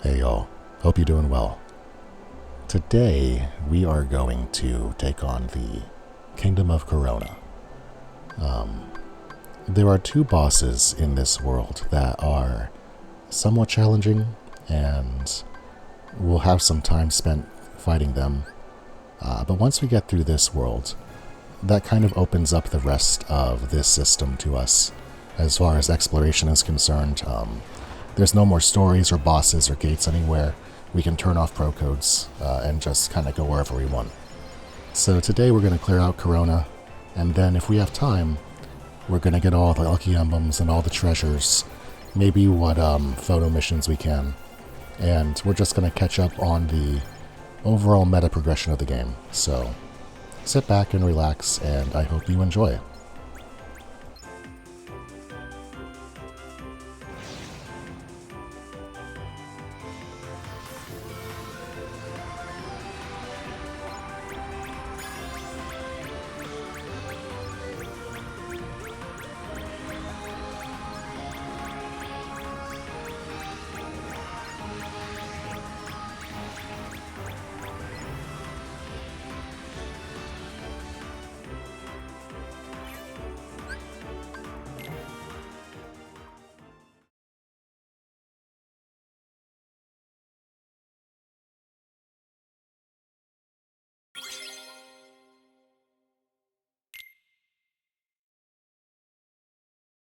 Hey y'all, hope you're doing well. Today we are going to take on the Kingdom of Corona. There are two bosses in this world that are somewhat challenging, and we'll have some time spent fighting them. But once we get through this world, that kind of opens up the rest of this system to us. As far as exploration is concerned, there's no more stories or bosses or gates anywhere. We can turn off pro codes and just kind of go wherever we want. So today we're going to clear out Corona, and then if we have time, we're going to get all the lucky emblems and all the treasures, maybe what photo missions we can, and we're just going to catch up on the overall meta progression of the game. So sit back and relax, and I hope you enjoy.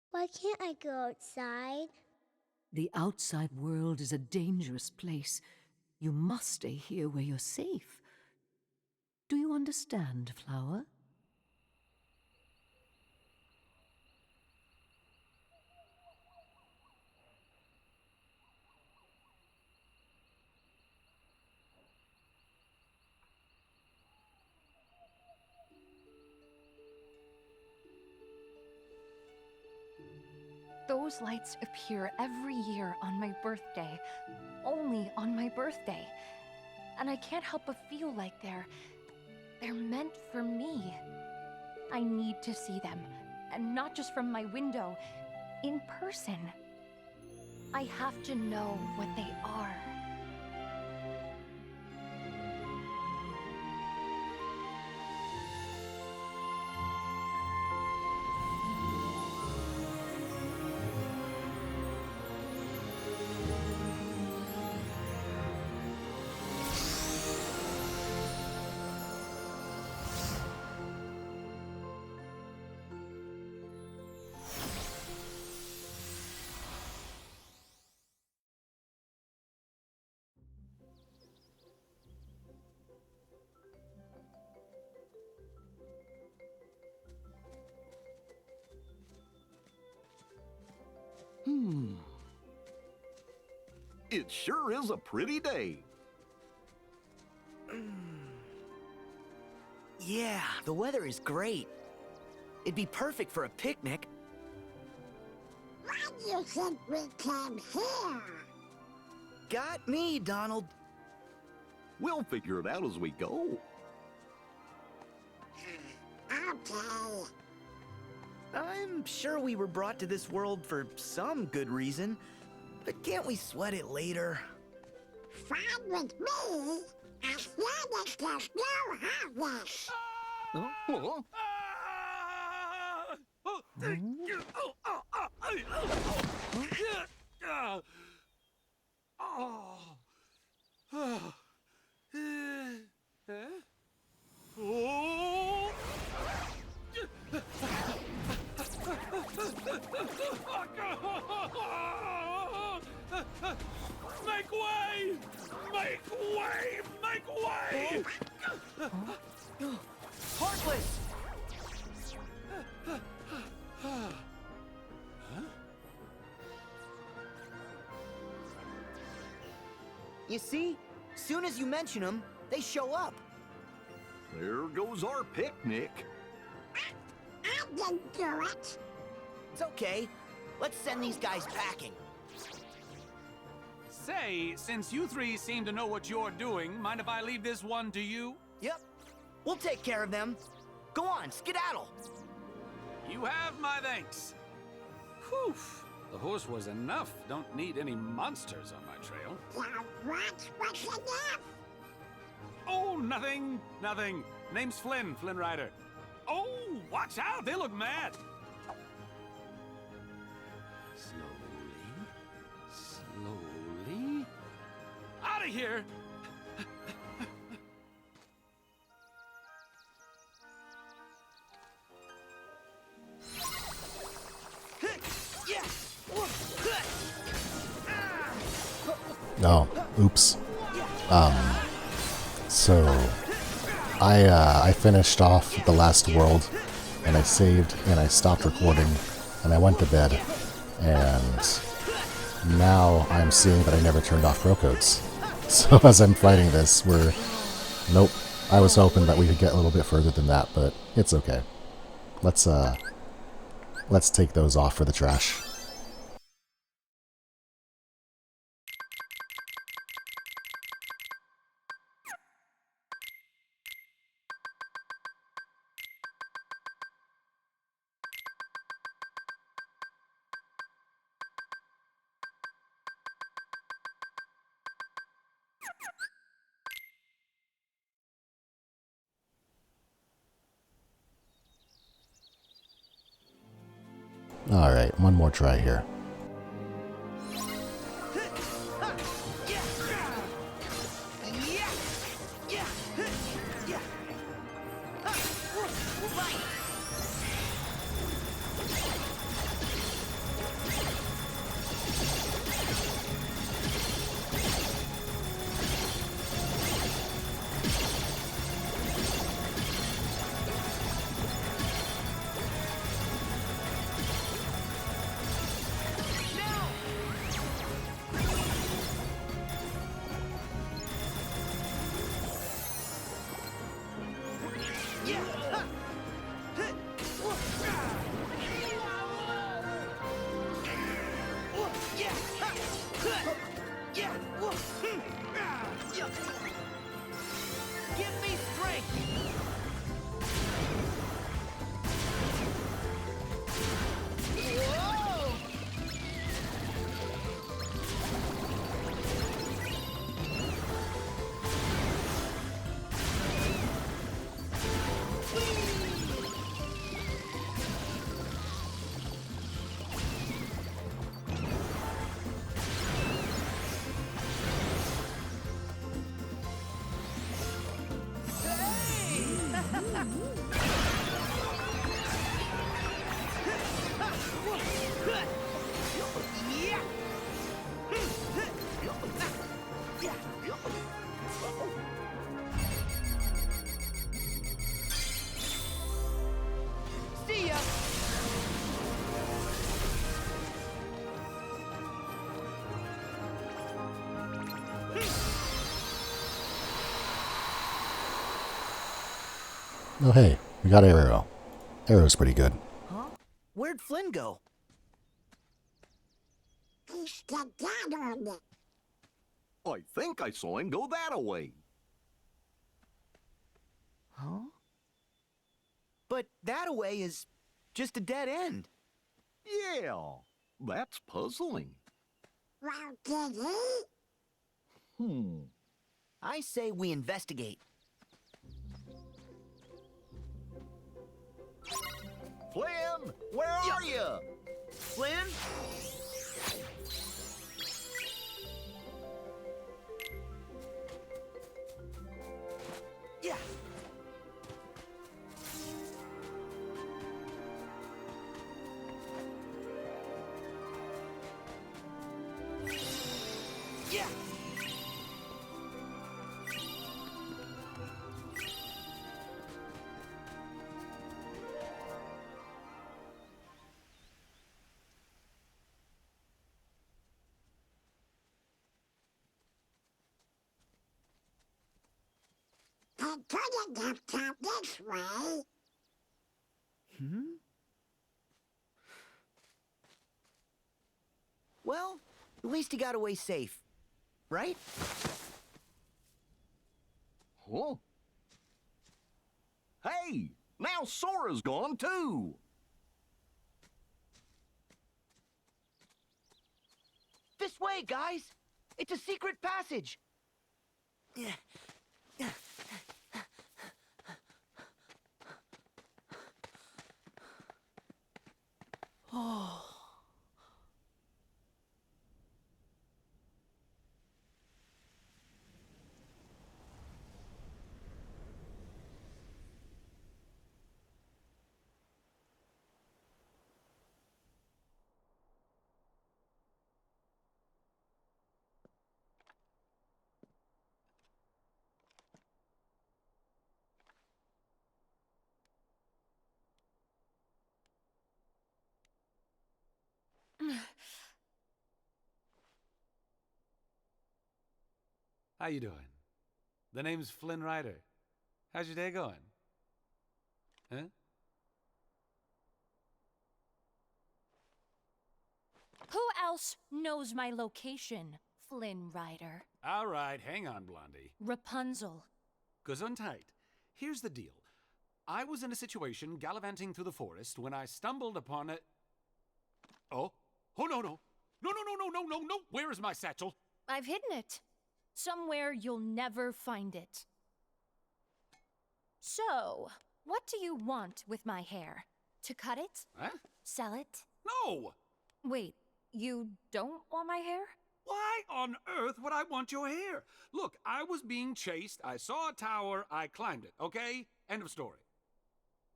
Why can't I go outside? The outside world is a dangerous place. You must stay here where you're safe. Do you understand, Flower? Those lights appear every year on my birthday. Only on my birthday. And I can't help but feel like they're meant for me. I need to see them, and not just from my window, in person. I have to know what they are. It sure is a pretty day. Yeah, the weather is great. It'd be perfect for a picnic. Why do you think we came here? Got me, Donald. We'll figure it out as we go. Okay. I'm sure we were brought to this world for some good reason, but can't we sweat it later? Fine with me, as long as there's no harvest. Huh? Make way! Make way! Make way! Heartless! You see, soon as you mention them, they show up. There goes our picnic. I didn't do it. It's okay. Let's send these guys packing. Say, since you three seem to know what you're doing, mind if I leave this one to you? Yep, we'll take care of them. Go on, skedaddle. You have my thanks. Whew. The horse was enough. Don't need any monsters on my trail. So what's enough? Oh, nothing. Nothing. Name's Flynn, Flynn Rider. Oh, watch out. They look mad. Slowly. Out of here. Oh, oops. So I finished off the last world, and I saved, and I stopped recording, and I went to bed, and now I'm seeing that I never turned off grow codes. So as I'm fighting this, nope. I was hoping that we could get a little bit further than that, but it's okay. Let's take those off for the trash. Alright, one more try here. Give me strength! Whoa! See ya! Oh hey, we got Arrow. Arrow's pretty good. Huh? Where'd Flynn go? He's skedaddled. I think I saw him go that-a-way. Huh? But that-a-way is just a dead end. Yeah, that's puzzling. Well, did he? I say we investigate. Flynn, where are you? Flynn? Yeah. Yeah. I couldn't have come this way. Well, at least he got away safe, right? Huh? Hey, now Sora's gone too. This way, guys! It's a secret passage! Oh. How you doing? The name's Flynn Rider. How's your day going? Huh? Who else knows my location, Flynn Rider? All right, hang on, Blondie. Rapunzel. Gesundheit. Here's the deal. I was in a situation gallivanting through the forest when I stumbled upon a... Oh? Oh, no, no. No, no, no, no, no, no, no. Where is my satchel? I've hidden it. Somewhere you'll never find it. So, what do you want with my hair? To cut it? Huh? Sell it? No! Wait, you don't want my hair? Why on earth would I want your hair? Look, I was being chased, I saw a tower, I climbed it, okay? End of story.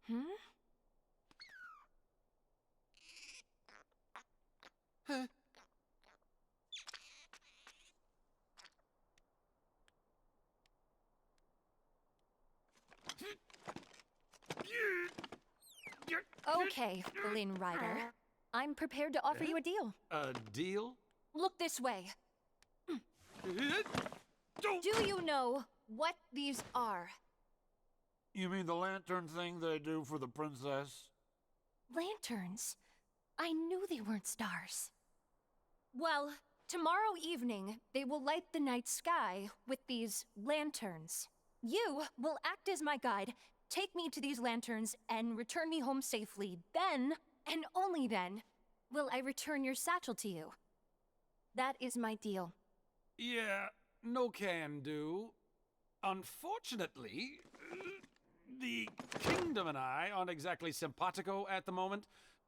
Hmm? Huh? Okay, Flynn Rider. I'm prepared to offer you a deal. A deal? Look this way. Don't... Do you know what these are? You mean the lantern thing they do for the princess? Lanterns. I knew they weren't stars. Well, tomorrow evening, they will light the night sky with these lanterns. You will act as my guide, take me to these lanterns, and return me home safely. Then, and only then, will I return your satchel to you. That is my deal. Yeah, no can do. Unfortunately, the kingdom and I aren't exactly simpatico at the moment,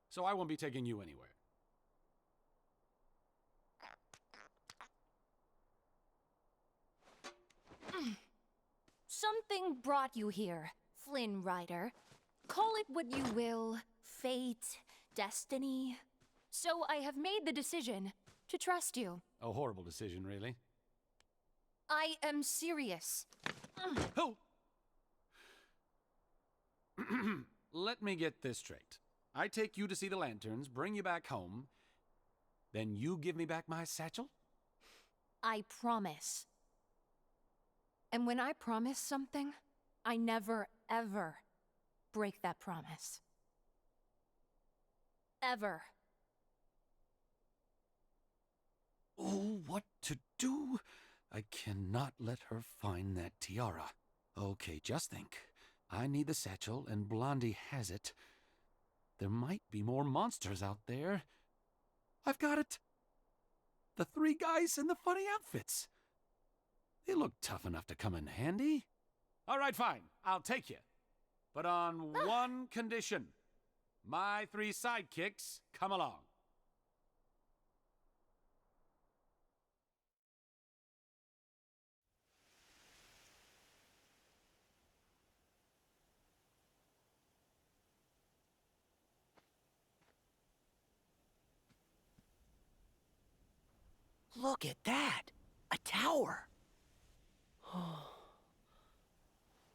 so I won't be taking you anywhere. Something brought you here, Flynn Rider. Call it what you will, fate, destiny. So I have made the decision to trust you. A horrible decision, really. I am serious. Oh! Let me get this straight. I take you to see the lanterns, bring you back home, then you give me back my satchel? I promise. And when I promise something, I never, ever break that promise. Ever. Oh, what to do? I cannot let her find that tiara. Okay, just think. I need the satchel, and Blondie has it. There might be more monsters out there. I've got it! The three guys in the funny outfits. They look tough enough to come in handy. All right, fine. I'll take you. But on one condition. My three sidekicks come along. Look at that! A tower!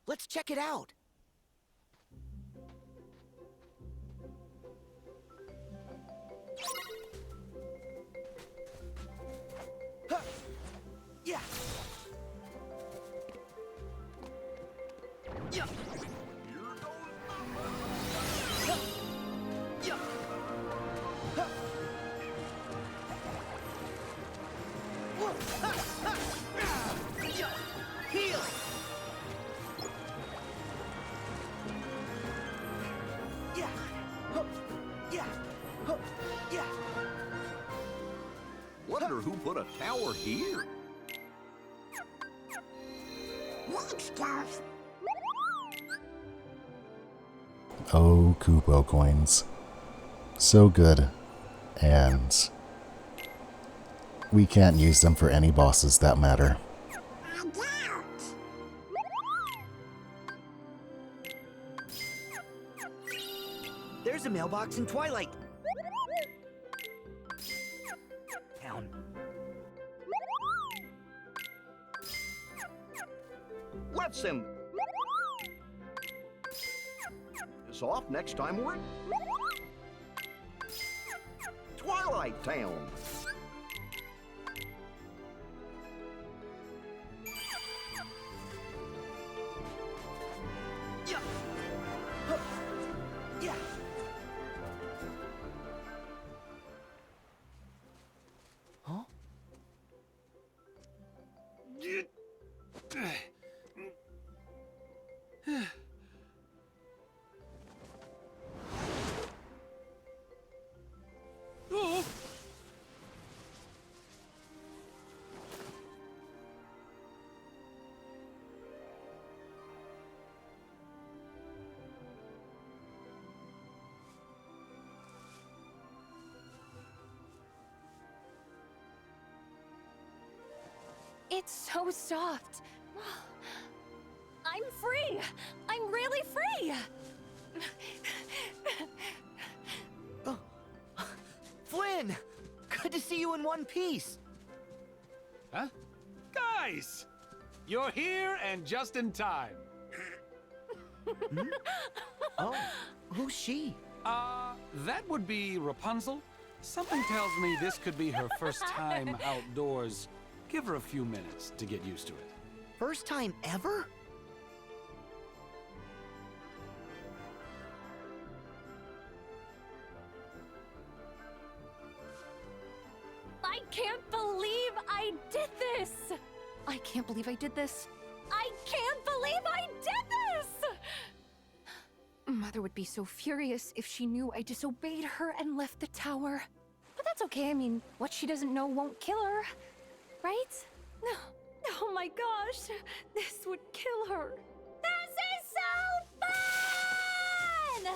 Let's check it out! Huh. Yeah! Yeah! Huh. Yeah! Huh. Whoa. Ha. Ha. Yeah. Heal! Yeah! Huh. Yeah! Huh. Yeah! wonder who put a tower here. Let's go. Oh, Kupo coins. So good. And we can't use them for any bosses that matter. I don't. There's a mailbox in Twilight Town. Let's send this off next time we're in Twilight Town. Yeah. Huh. Yeah. Huh? Oh. It's so soft. I'm free. I'm really free. Oh. Flynn! Good to see you in one piece. Huh? Guys! You're here and just in time. Oh, who's she? That would be Rapunzel. Something tells me this could be her first time outdoors. Give her a few minutes to get used to it. First time ever? I can't believe I did this. I can't believe I did this. I can't believe I did this. Mother would be so furious if she knew I disobeyed her and left the tower. But that's okay. I mean, what she doesn't know won't kill her. Right? No. Oh my gosh. This would kill her. This is so fun!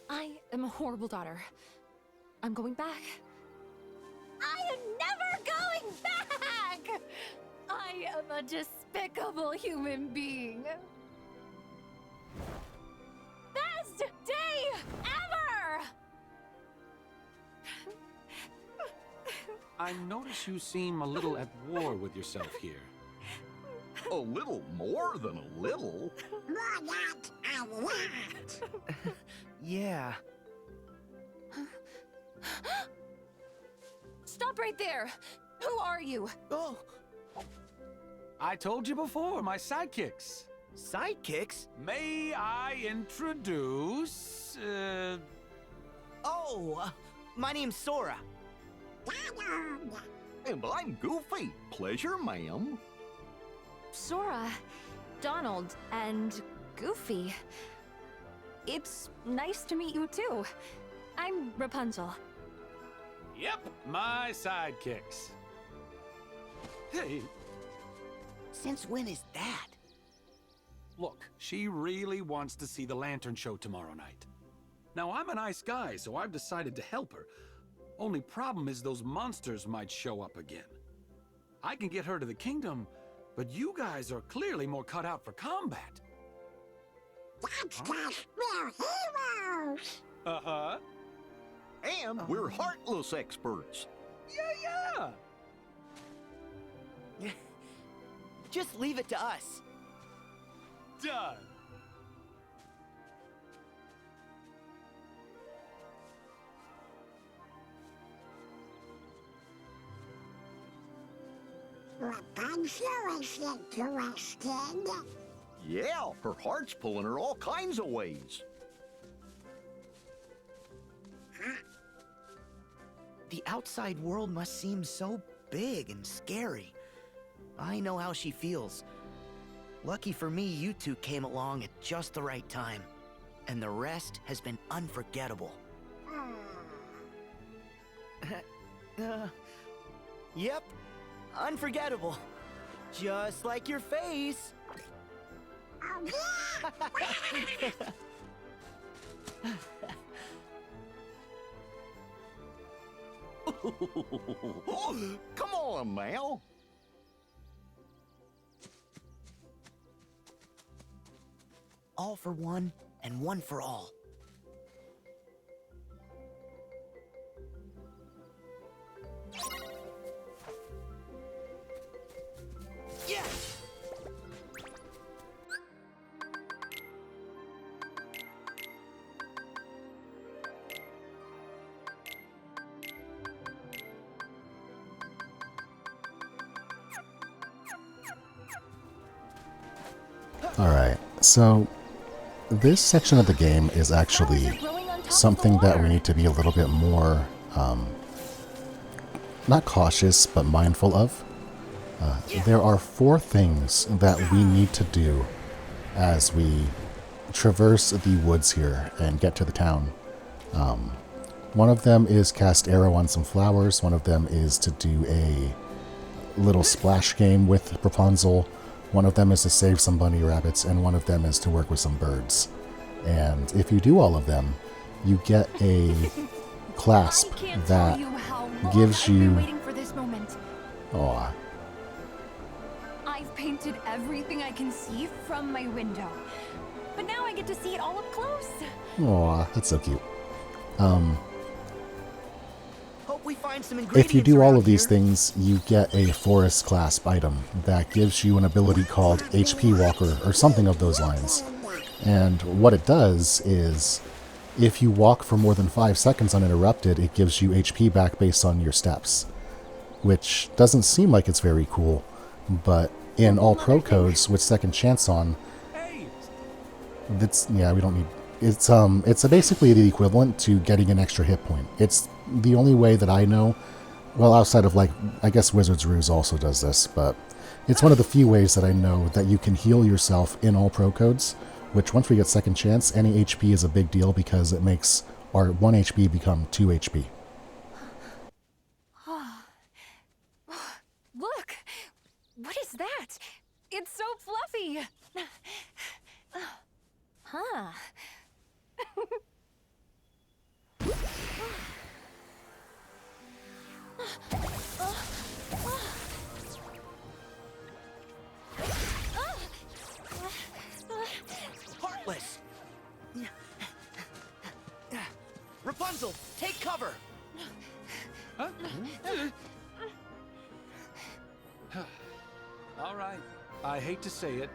I am a horrible daughter. I'm going back. I am never going back! I am a despicable human being. Best day ever! I notice you seem a little at war with yourself here. A little more than a little. More not a lot. Yeah. Stop right there! Who are you? Oh, I told you before, my sidekicks. sidekicks? May I introduce, Oh, my name's Sora. Donald. And I'm Goofy. Pleasure, ma'am. Sora, Donald, and Goofy. It's nice to meet you too. I'm Rapunzel. Yep, my sidekicks. Hey, Since when is that? look, she really wants to see the lantern show tomorrow night. Now, I'm a nice guy, so I've decided to help her. Only problem is those monsters might show up again. I can get her to the kingdom, but you guys are clearly more cut out for combat. That's 'cause we're heroes. Uh-huh. And we're heartless experts. Yeah. Just leave it to us. Done. Rapunzel is interested. Yeah, her heart's pulling her all kinds of ways. The outside world must seem so big and scary. I know how she feels. Lucky for me, you two came along at just the right time. And the rest has been unforgettable. Yep, unforgettable. Just like your face. Oh yeah! Come on, Mal. All for one, and one for all. Yeah! Alright, so this section of the game is actually something that we need to be a little bit more, not cautious, but mindful of. There are 4 things that we need to do as we traverse the woods here and get to the town. One of them is cast arrow on some flowers, one of them is to do a little splash game with Rapunzel, one of them is to save some bunny rabbits, and one of them is to work with some birds. And if you do all of them, you get a clasp that gives you... waiting for this moment. Aw. I've painted everything I can see from my window. But now I get to see it all up close. Aw, that's so cute. Hope we find some ingredients If you do all around of these here. things, you get a forest clasp item that gives you an ability called HP Walker, or something of those lines. And what it does is, if you walk for more than 5 seconds uninterrupted, it gives you HP back based on your steps. Which doesn't seem like it's very cool, but in all pro codes with second chance on, that's, yeah, we don't need... It's basically the equivalent to getting an extra hit point. It's the only way that I know, well, outside of, like, I guess Wizard's Ruse also does this, but it's one of the few ways that I know that you can heal yourself in all pro codes, which once we get second chance, any HP is a big deal because it makes our 1 HP become 2 HP. Look! What is that? It's so fluffy! Huh. Heartless! Rapunzel, take cover! All right. I hate to say it,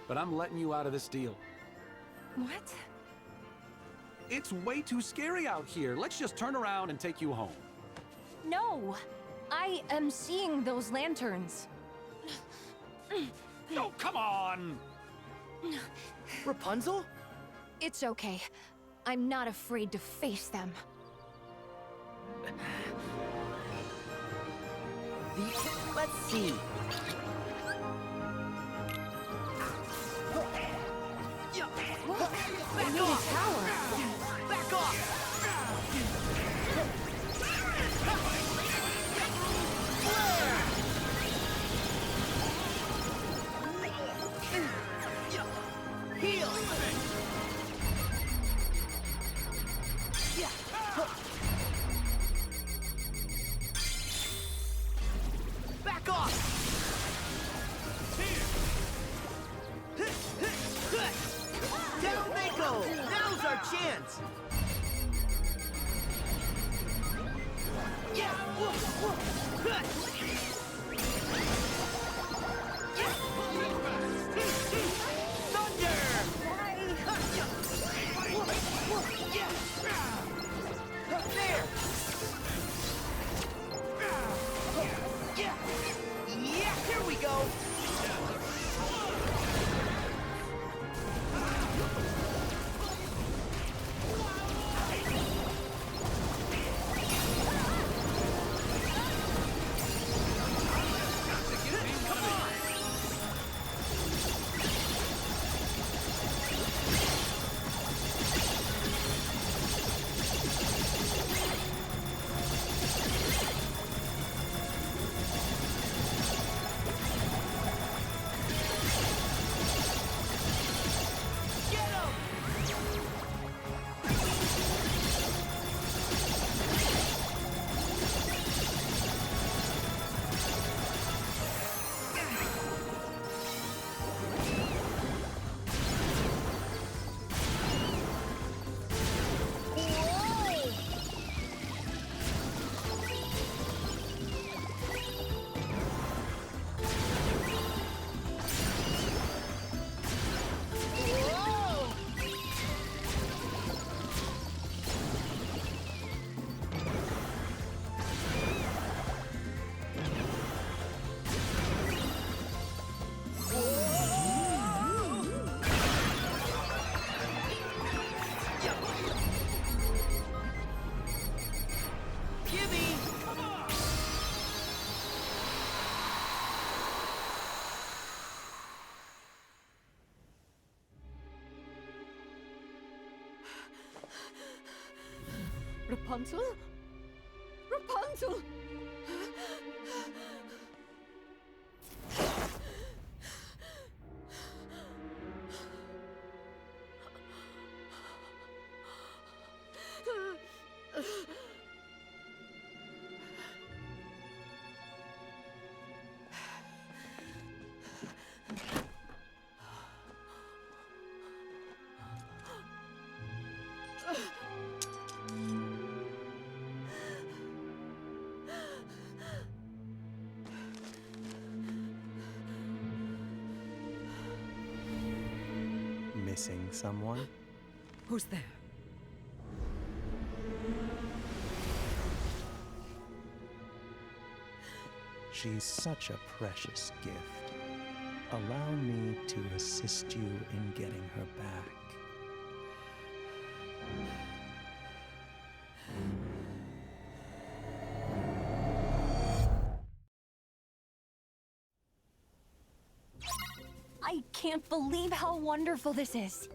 but I'm letting you out of this deal. What? It's way too scary out here. Let's just turn around and take you home. No! I am seeing those lanterns. Oh, come on! Rapunzel? It's okay. I'm not afraid to face them. Let's see. I need a tower. Back off! Heal! Back off! Down they go! Now's our chance! There! Yeah, here we go! Rapunzel? Rapunzel! Missing someone? Who's there? She's such a precious gift. Allow me to assist you in getting her back. I can't believe how wonderful this is.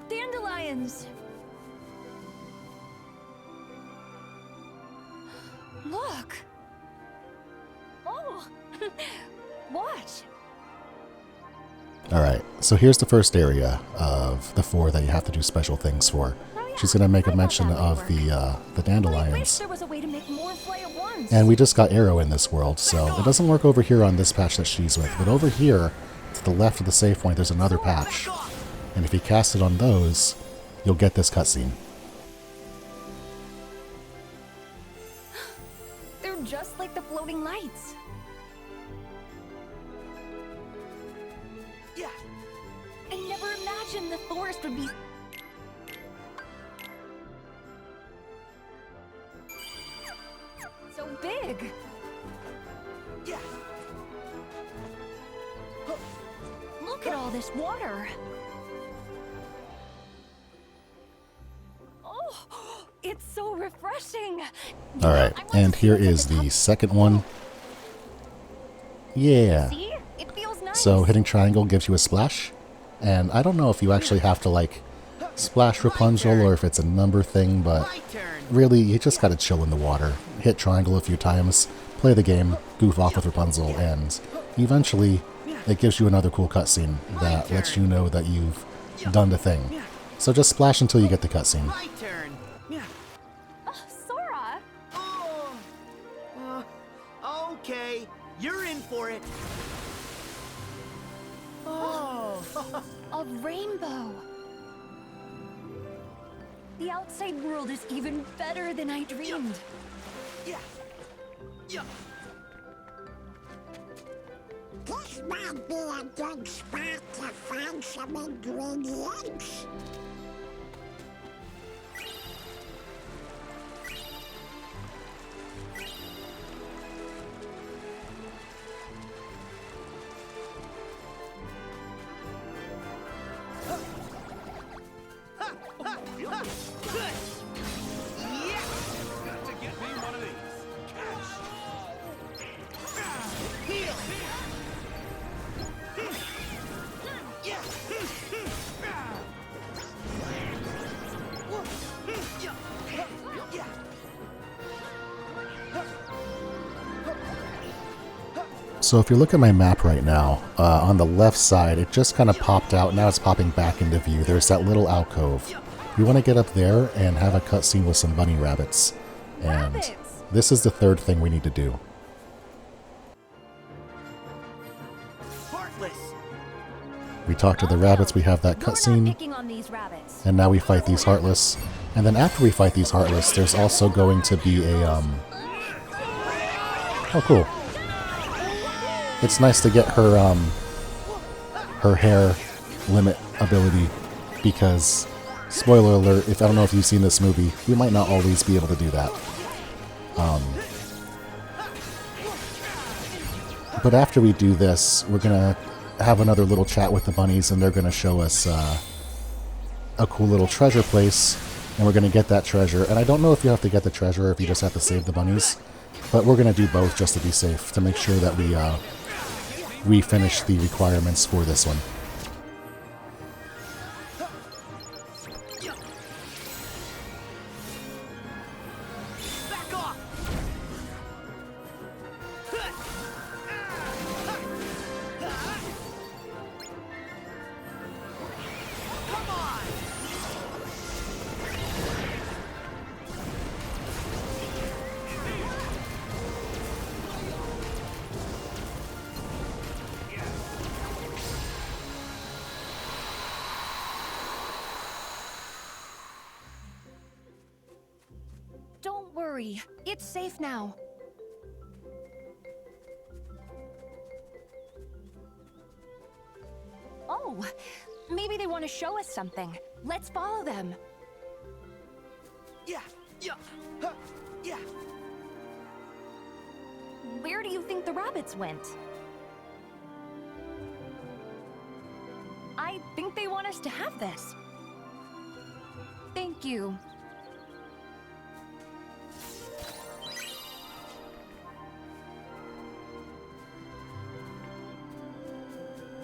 Dandelions! Look! Oh! Watch! Alright, so here's the first area of the 4 that you have to do special things for. She's going to make a mention of the dandelions. There was a way to make more fly at once. And we just got Arrow in this world, so it doesn't work over here on this patch that she's with. But over here, to the left of the save point, there's another patch. And if you cast it on those, you'll get this cutscene. They're just like the floating lights. Yeah. I never imagined the forest would be so big. Yeah. Look at all this water. Oh, it's so refreshing. Alright, and here is the second one. Yeah. See? It feels nice. So hitting triangle gives you a splash. And I don't know if you actually have to, like, splash Rapunzel or if it's a number thing, but really, you just gotta chill in the water. Hit triangle a few times, play the game, goof off with Rapunzel, and eventually it gives you another cool cutscene that lets you know that you've done the thing. So just splash until you get the cutscene. My turn. Yeah. Sora! Okay, you're in for it. Oh. A rainbow. The outside world is even better than I dreamed. Yeah. Yeah. This might be a good spot to find some ingredients. So if you look at my map right now, on the left side, it just kind of popped out. Now it's popping back into view. There's that little alcove. We want to get up there and have a cutscene with some bunny rabbits. And this is the third thing we need to do. We talk to the rabbits, we have that cutscene, and now we fight these Heartless. And then after we fight these Heartless, there's also going to be a, oh, cool. It's nice to get her, her hair limit ability, because, spoiler alert, I don't know if you've seen this movie, we might not always be able to do that. But after we do this, we're gonna have another little chat with the bunnies, and they're gonna show us, a cool little treasure place, and we're gonna get that treasure. And I don't know if you have to get the treasure or if you just have to save the bunnies, but we're gonna do both just to be safe, to make sure that we finish the requirements for this one. Don't worry, it's safe now. Oh, maybe they want to show us something. Let's follow them. Yeah. Where do you think the rabbits went? I think they want us to have this. Thank you.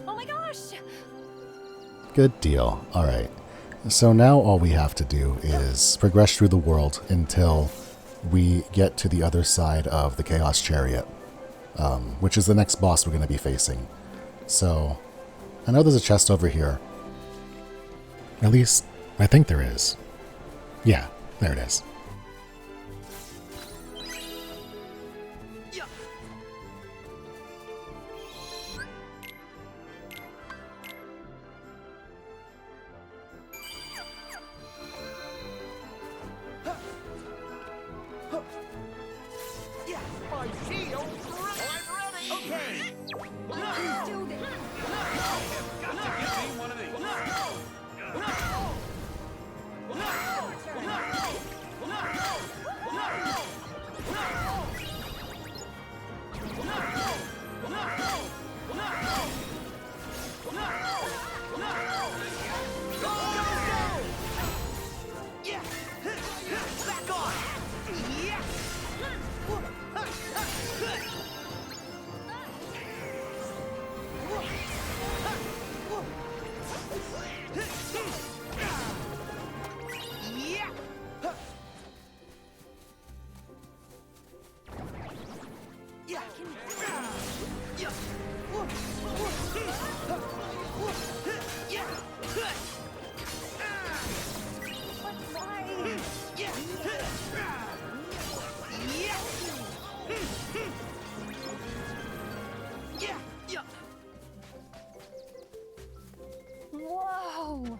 Oh my gosh! Good deal. Alright. So now all we have to do is progress through the world until we get to the other side of the Chaos Chariot, which is the next boss we're going to be facing. So, I know there's a chest over here. At least, I think there is. Yeah, there it is. Whoa!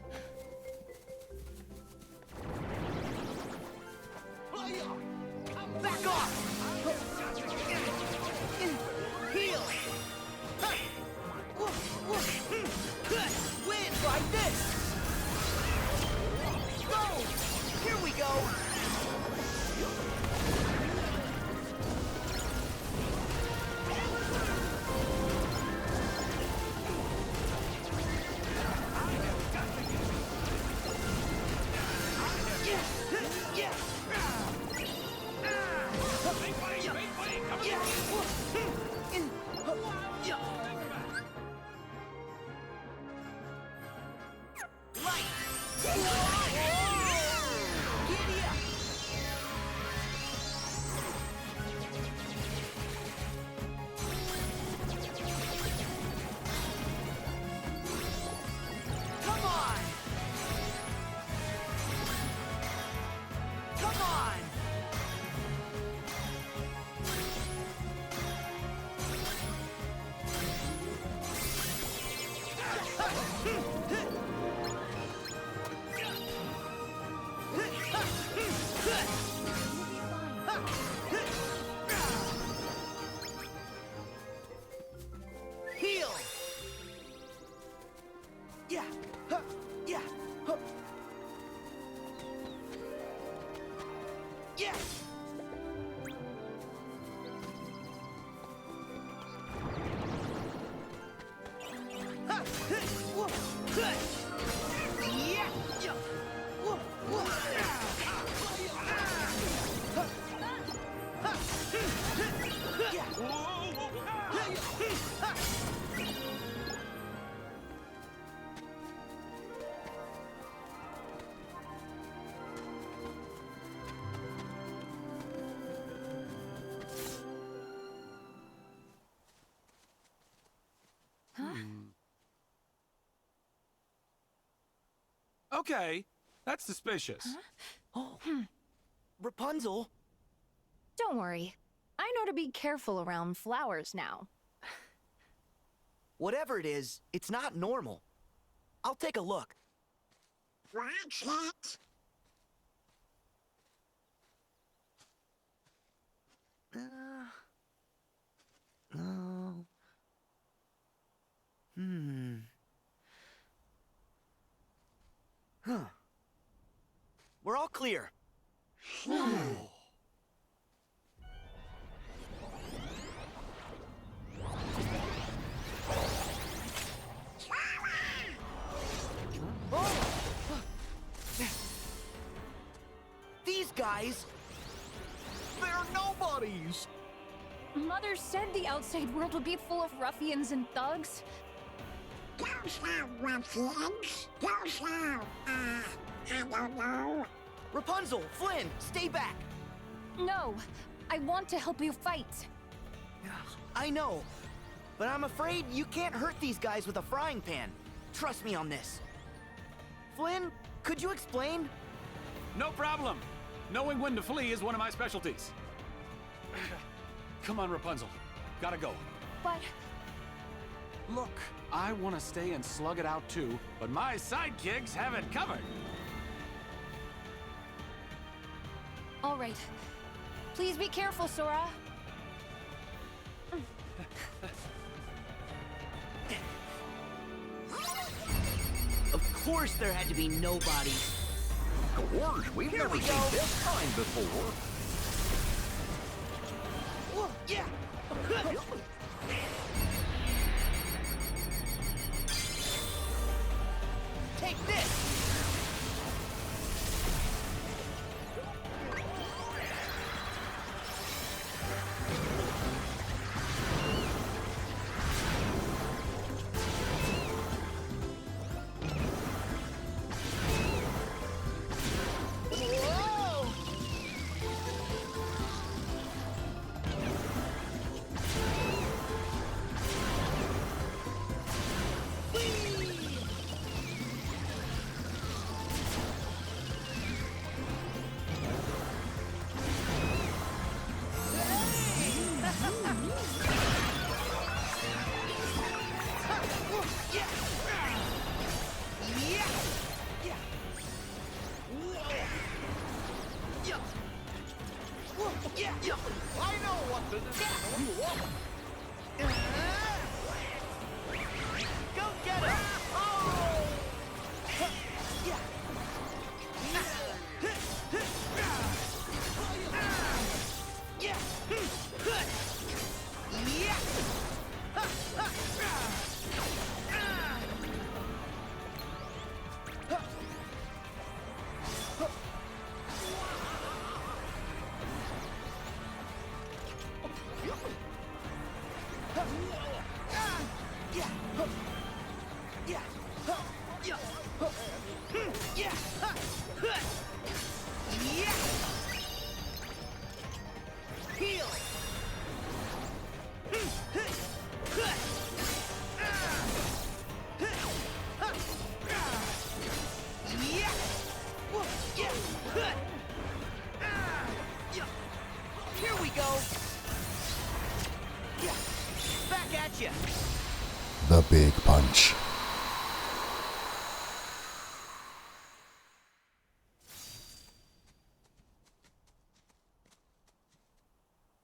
Back off! Heal! Win like this! Go! Here we go! Yeah! Ha! Whoa! Yeah! Yeah! Whoa! Okay, that's suspicious. Oh. Rapunzel? Don't worry. I know to be careful around flowers now. Whatever it is, it's not normal. I'll take a look. Watch it. No. Huh. We're all clear. These guys, They're nobodies. Mother said the outside world would be full of ruffians and thugs. Those are ruffians. Those are, I don't know. Rapunzel, Flynn, stay back. No, I want to help you fight. I know, but I'm afraid you can't hurt these guys with a frying pan. Trust me on this. Flynn, could you explain? No problem. Knowing when to flee is one of my specialties. Come on, Rapunzel. Gotta go. But Look, I want to stay and slug it out too, but my sidekicks have it covered. all right. Please be careful, Sora. Of course there had to be nobody. Gorge, we've Here never we seen go. this kind before. Whoa, yeah. Take this. Whoa! I know what to do. Go get him! Oh! Yeah. Yeah. Heal! Here we go! Yeah. Back at you! The Big Punch.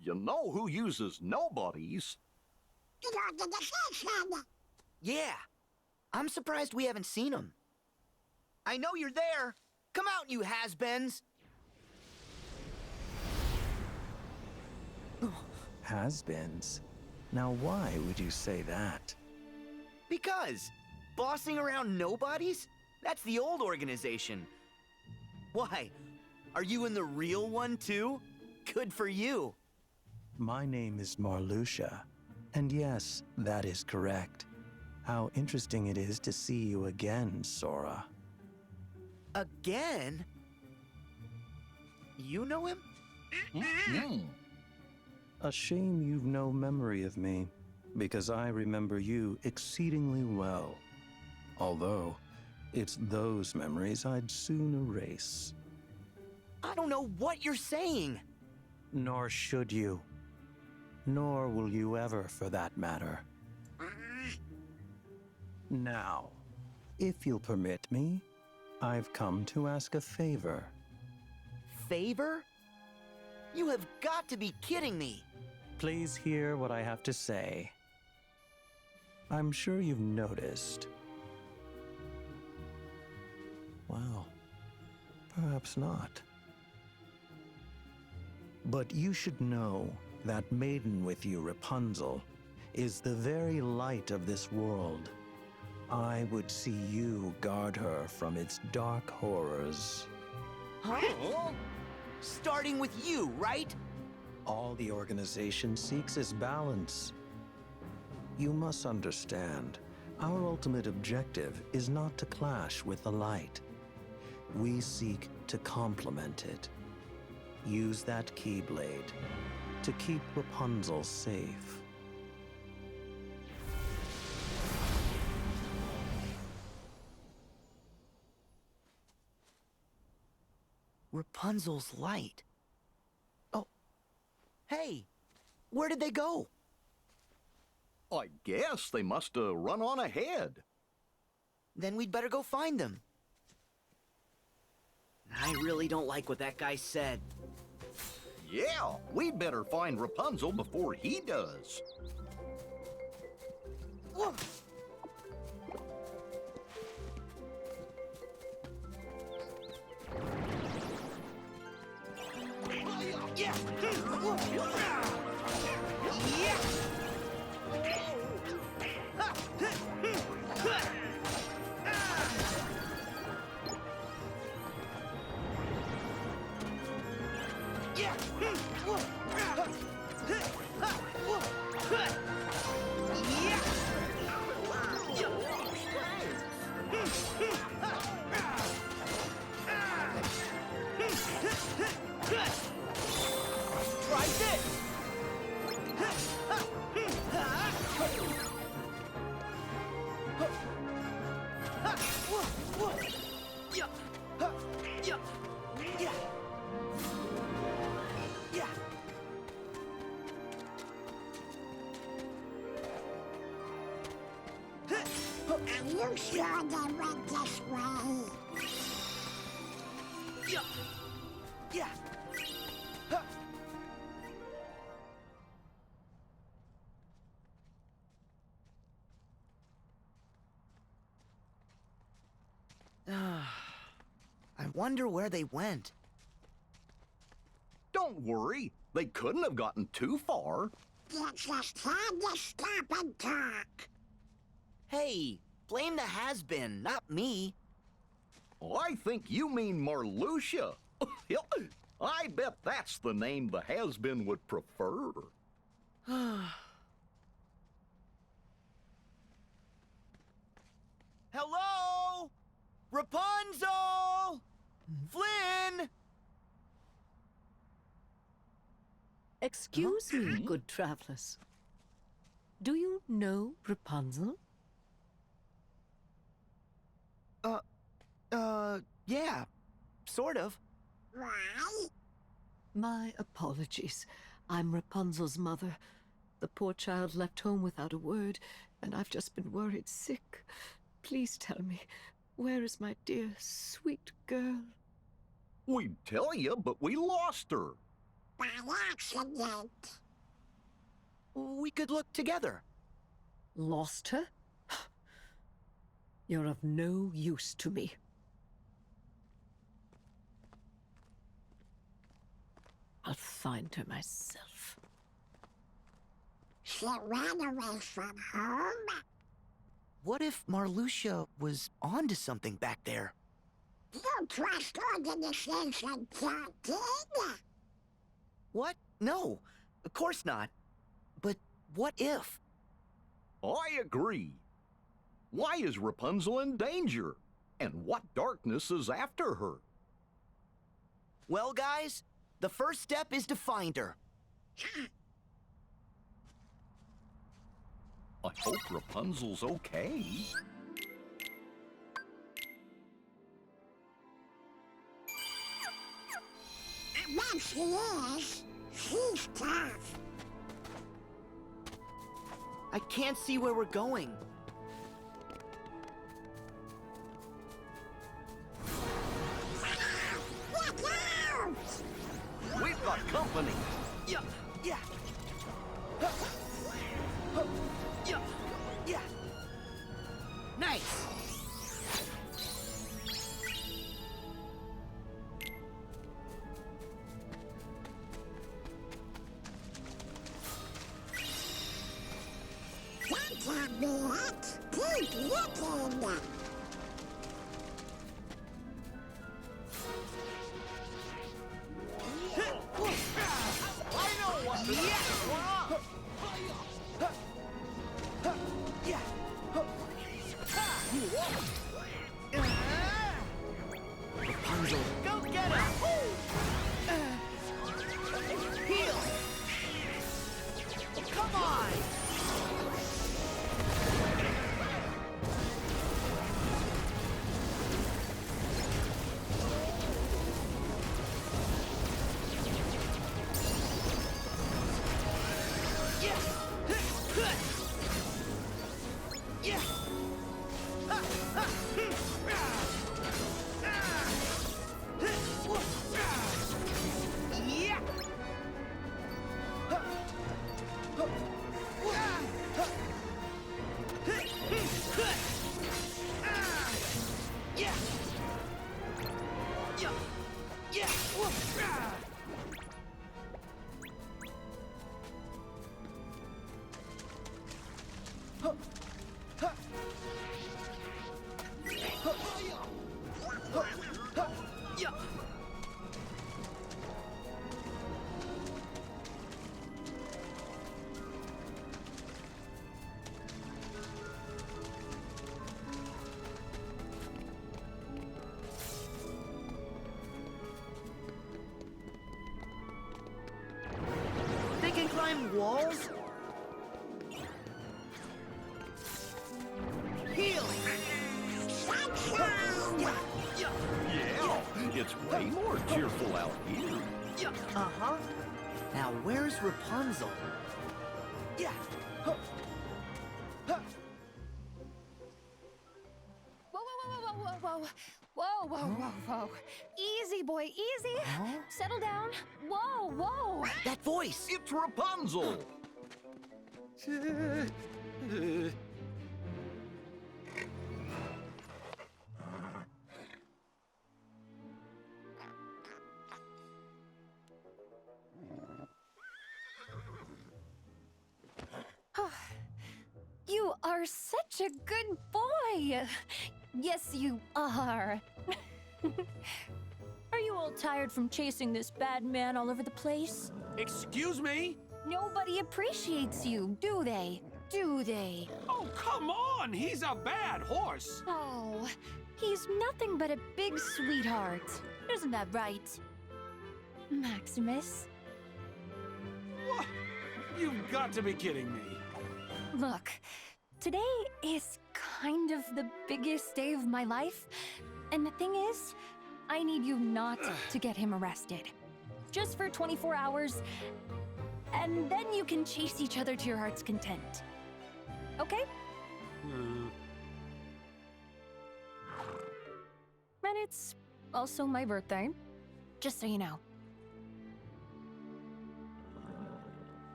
You know who uses nobodies? Lord of the Fisherman. Yeah. I'm surprised we haven't seen him. I know you're there. Come out, you has-beens. has-beens. Now why would you say that? Because bossing around nobodies? That's the old organization. Why? Are you in the real one too? Good for you. My name is Marluxia, and yes, that is correct. How interesting it is to see you again, Sora. Again? You know him? A shame you've no memory of me, because I remember you exceedingly well. Although, it's those memories I'd soon erase. I don't know what you're saying. Nor should you. Nor will you ever, for that matter. Now, if you'll permit me, I've come to ask a favor. Favor? You have got to be kidding me. Please hear what I have to say. I'm sure you've noticed. Well, perhaps not. But you should know that maiden with you, Rapunzel, is the very light of this world. I would see you guard her from its dark horrors. Huh? Starting with you, right? All the organization seeks is balance. You must understand, our ultimate objective is not to clash with the light. We seek to complement it. Use that Keyblade to keep Rapunzel safe. Rapunzel's light. Oh. Hey, where did they go? I guess they must have run on ahead. Then we'd better go find them. I really don't like what that guy said. Yeah, we'd better find Rapunzel before he does. Try this! Are you sure they went this way? Yeah. I wonder where they went. Don't worry, they couldn't have gotten too far. You just had to stop and talk. Hey, blame the has-been, not me. I think you mean Marluxia. I bet that's the name the has-been would prefer. Hello? Rapunzel! Flynn! Excuse me, good travelers. Do you know Rapunzel? Yeah, sort of. Why? My apologies. I'm Rapunzel's mother. The poor child left home without a word, and I've just been worried sick. Please tell me, where is my dear, sweet girl? We'd tell you, but we lost her. By accident. We could look together. Lost her? You're of no use to me. I'll find her myself. she ran away from home? What if Marluxia was onto something back there? You trust Organization 13? What? No, of course not. But what if? I agree. Why is Rapunzel in danger? And what darkness is after her? Well, guys, the first step is to find her. I hope Rapunzel's okay. I bet she is. She's tough. I can't see where we're going. Look out! We've got company. Yeah, yeah. Huh. Huh. Yeah, yeah. Nice. That can't be it. Keep looking. I know what to do. Yeah. Rapunzel, go get her! Heal! Come on! Yeah! Yeah! Yeah! Yeah! Yeah! Yeah! Yeah! They can climb walls? Heal! Yeah! Yeah! Yeah, it's way more cheerful out here. Yeah! Uh-huh. Now where's Rapunzel? Yeah! Huh. Huh. Whoa, whoa, whoa, whoa, whoa, whoa. Whoa, whoa, whoa, whoa. Easy, boy, easy. Huh? Settle down. Whoa, whoa. That voice! It's Rapunzel. You are such a good boy. Yes, you are. Are you all tired from chasing this bad man all over the place? Excuse me? Nobody appreciates you, do they? Do they? Oh, come on! He's a bad horse! Oh, he's nothing but a big sweetheart. Isn't that right? Maximus? What? You've got to be kidding me. Look, today is kind of the biggest day of my life. And the thing is, I need you not to get him arrested. Just for 24 hours, and then you can chase each other to your heart's content. Okay? And it's also my birthday, just so you know.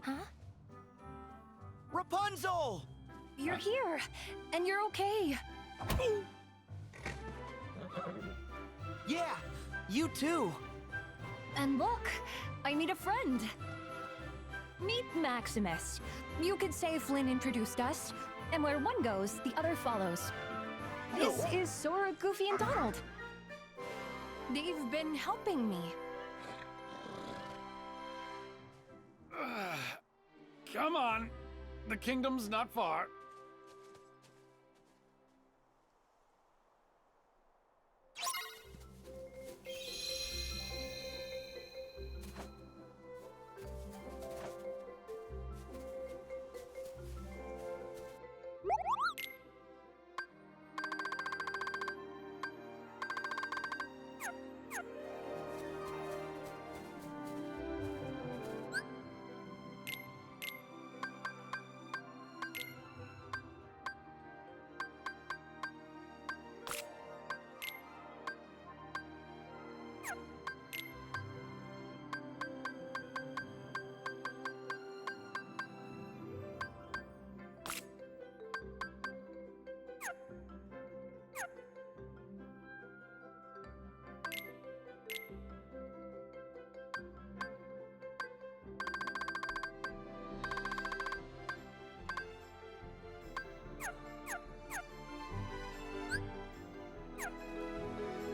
Huh? Rapunzel! You're here, and you're okay. Yeah, you too. And look, I meet a friend. Meet Maximus. You could say Flynn introduced us, and where one goes, the other follows. This is Sora, Goofy, and Donald. They've been helping me. Come on. The kingdom's not far.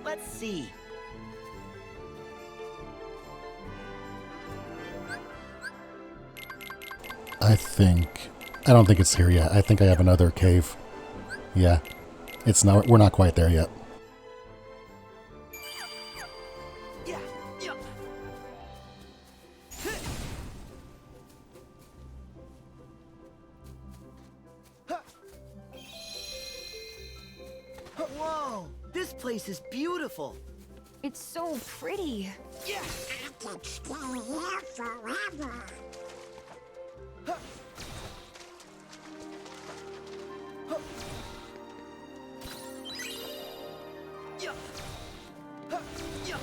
Let's see. I don't think it's here yet. I think I have another cave. Yeah. We're not quite there yet. Yeah, yeah. Whoa, this place is beautiful. It's so pretty. Yeah. I could stay here forever. Yeah. Yeah.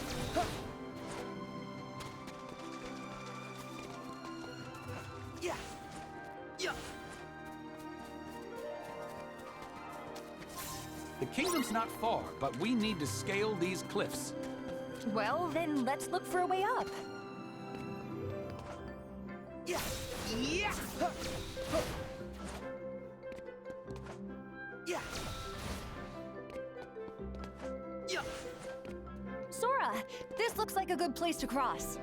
Yeah. Yeah. The kingdom's not far, but we need to scale these cliffs. Well, then let's look for a way up. Yeah. Yeah. Yeah. Yeah. Sora, this looks like a good place to cross.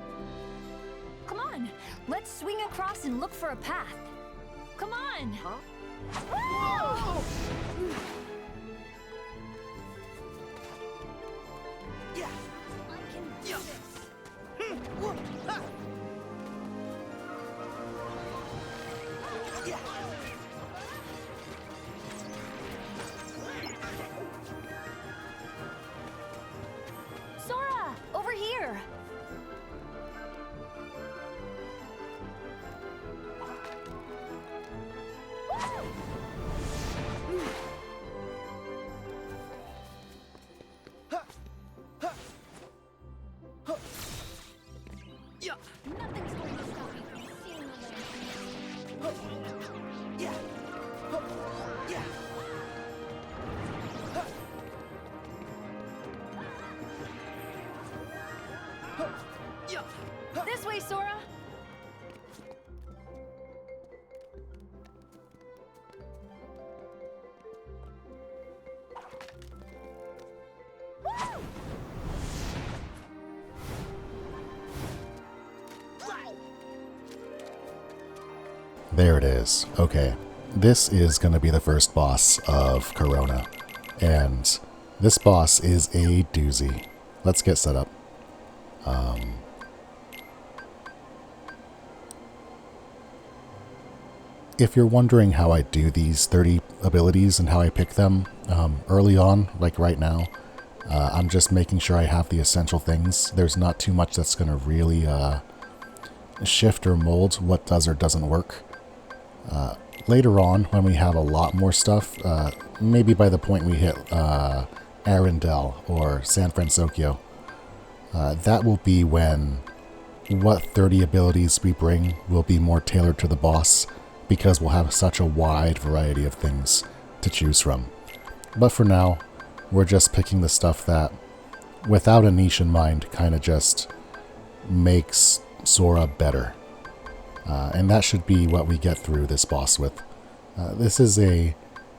Come on, let's swing across and look for a path. Come on! Huh? Whoa! Yeah. I can do Yeah. this. Whoa. Ah. Yeah. Sora, over here! Yeah. Nothing's going to stop me from seeing the land. Yeah. Yeah. Yeah. This way, Sora! There it is. Okay. This is going to be the first boss of Corona. And this boss is a doozy. Let's get set up. If you're wondering how I do these 30 abilities and how I pick them early on, like right now, I'm just making sure I have the essential things. There's not too much that's going to really shift or mold what does or doesn't work. Later on, when we have a lot more stuff, maybe by the point we hit Arendelle or San Francisco, that will be when what 30 abilities we bring will be more tailored to the boss, because we'll have such a wide variety of things to choose from. But for now, we're just picking the stuff that, without a niche in mind, kind of just makes Sora better. And that should be what we get through this boss with. This is a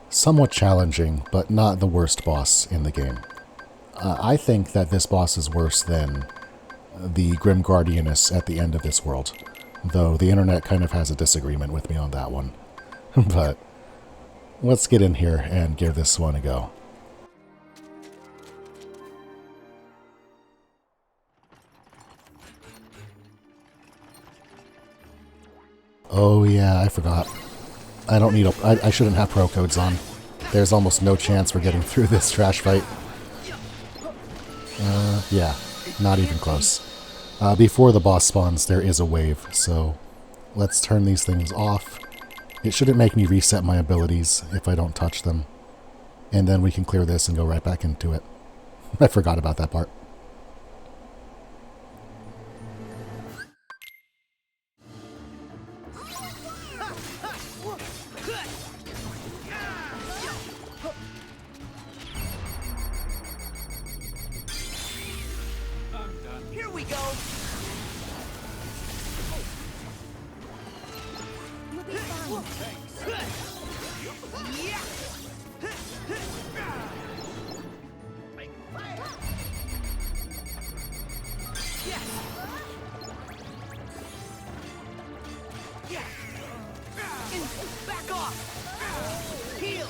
somewhat challenging, but not the worst boss in the game. I think that this boss is worse than the Grim Guardianess at the end of this world, though the internet kind of has a disagreement with me on that one. But let's get in here and give this one a go. Oh yeah, I forgot. I don't need I shouldn't have pro codes on. There's almost no chance we're getting through this trash fight. Yeah, not even close. Before the boss spawns, there is a wave, so let's turn these things off. It shouldn't make me reset my abilities if I don't touch them. And then we can clear this and go right back into it. I forgot about that part. Here we go. You'll be fine. Back off. Heal.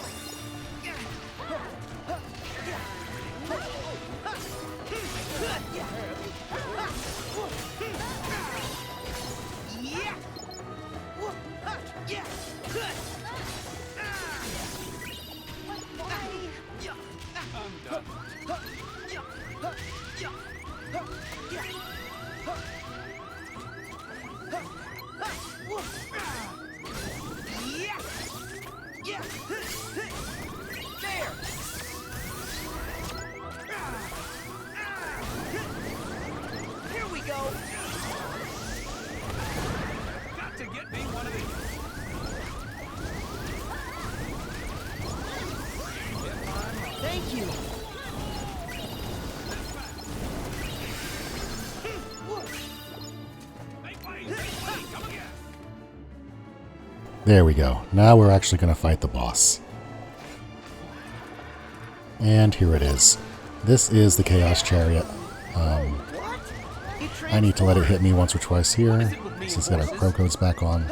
Here we go. Got to get me one of these. Thank you. Come again. There we go. Now we're actually going to fight the boss. And here it is. This is the Chaos Chariot. I need to let it hit me once or twice here, since it's got our pro codes back on.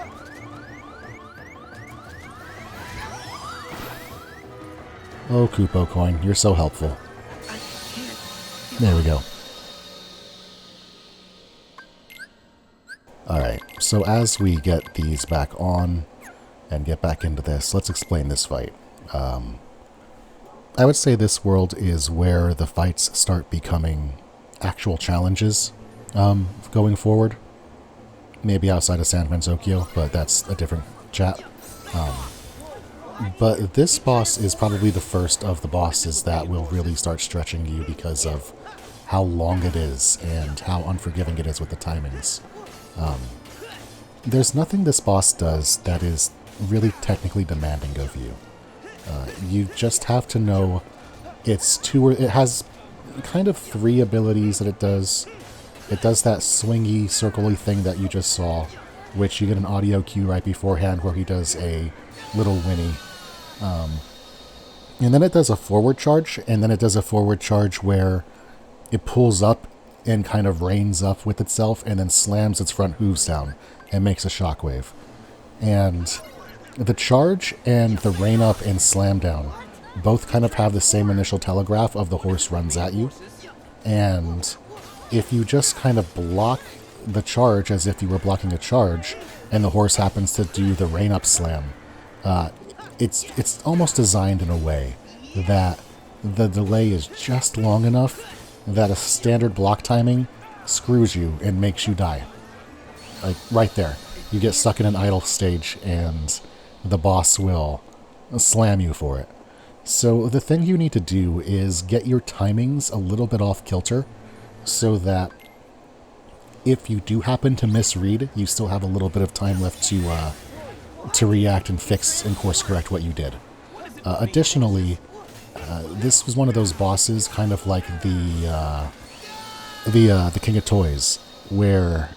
Oh, Koopo Coin, you're so helpful. There we go. Alright, so as we get these back on and get back into this, let's explain this fight. I would say this world is where the fights start becoming actual challenges going forward. Maybe outside of San Francisco, but that's a different chat. But this boss is probably the first of the bosses that will really start stretching you because of how long it is and how unforgiving it is with the timings. There's nothing this boss does that is really technically demanding of you. You just have to know it has kind of 3 abilities that it does. It does that swingy, circly thing that you just saw, which you get an audio cue right beforehand where he does a little whinny. And then it does a forward charge, and then it does a forward charge where it pulls up and kind of reins up with itself and then slams its front hooves down and makes a shockwave. And the charge and the rein up and slam down both kind of have the same initial telegraph of the horse runs at you. And if you just kind of block the charge as if you were blocking a charge and the horse happens to do the rein up slam, it's almost designed in a way that the delay is just long enough that a standard block timing screws you and makes you die. Like, right there. You get stuck in an idle stage and the boss will slam you for it. So the thing you need to do is get your timings a little bit off kilter so that if you do happen to misread, you still have a little bit of time left to react and fix and course correct what you did. Additionally, this was one of those bosses, kind of like the King of Toys, where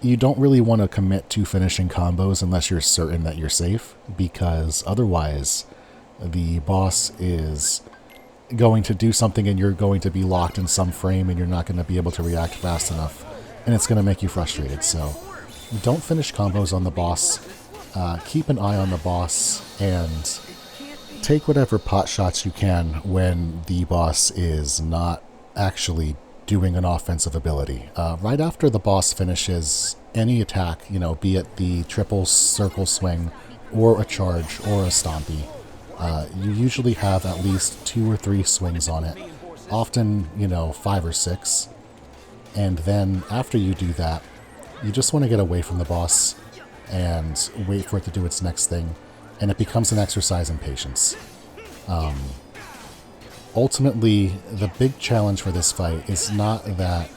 you don't really want to commit to finishing combos unless you're certain that you're safe, because otherwise the boss is going to do something and you're going to be locked in some frame and you're not going to be able to react fast enough, and it's going to make you frustrated. So don't finish combos on the boss. Keep an eye on the boss and take whatever pot shots you can when the boss is not actually doing an offensive ability. Right after the boss finishes any attack, be it the triple circle swing or a charge or a stompy, you usually have at least 2 or 3 swings on it, often 5 or 6. And then after you do that, you just want to get away from the boss and wait for it to do its next thing, and it becomes an exercise in patience. Ultimately, the big challenge for this fight is not that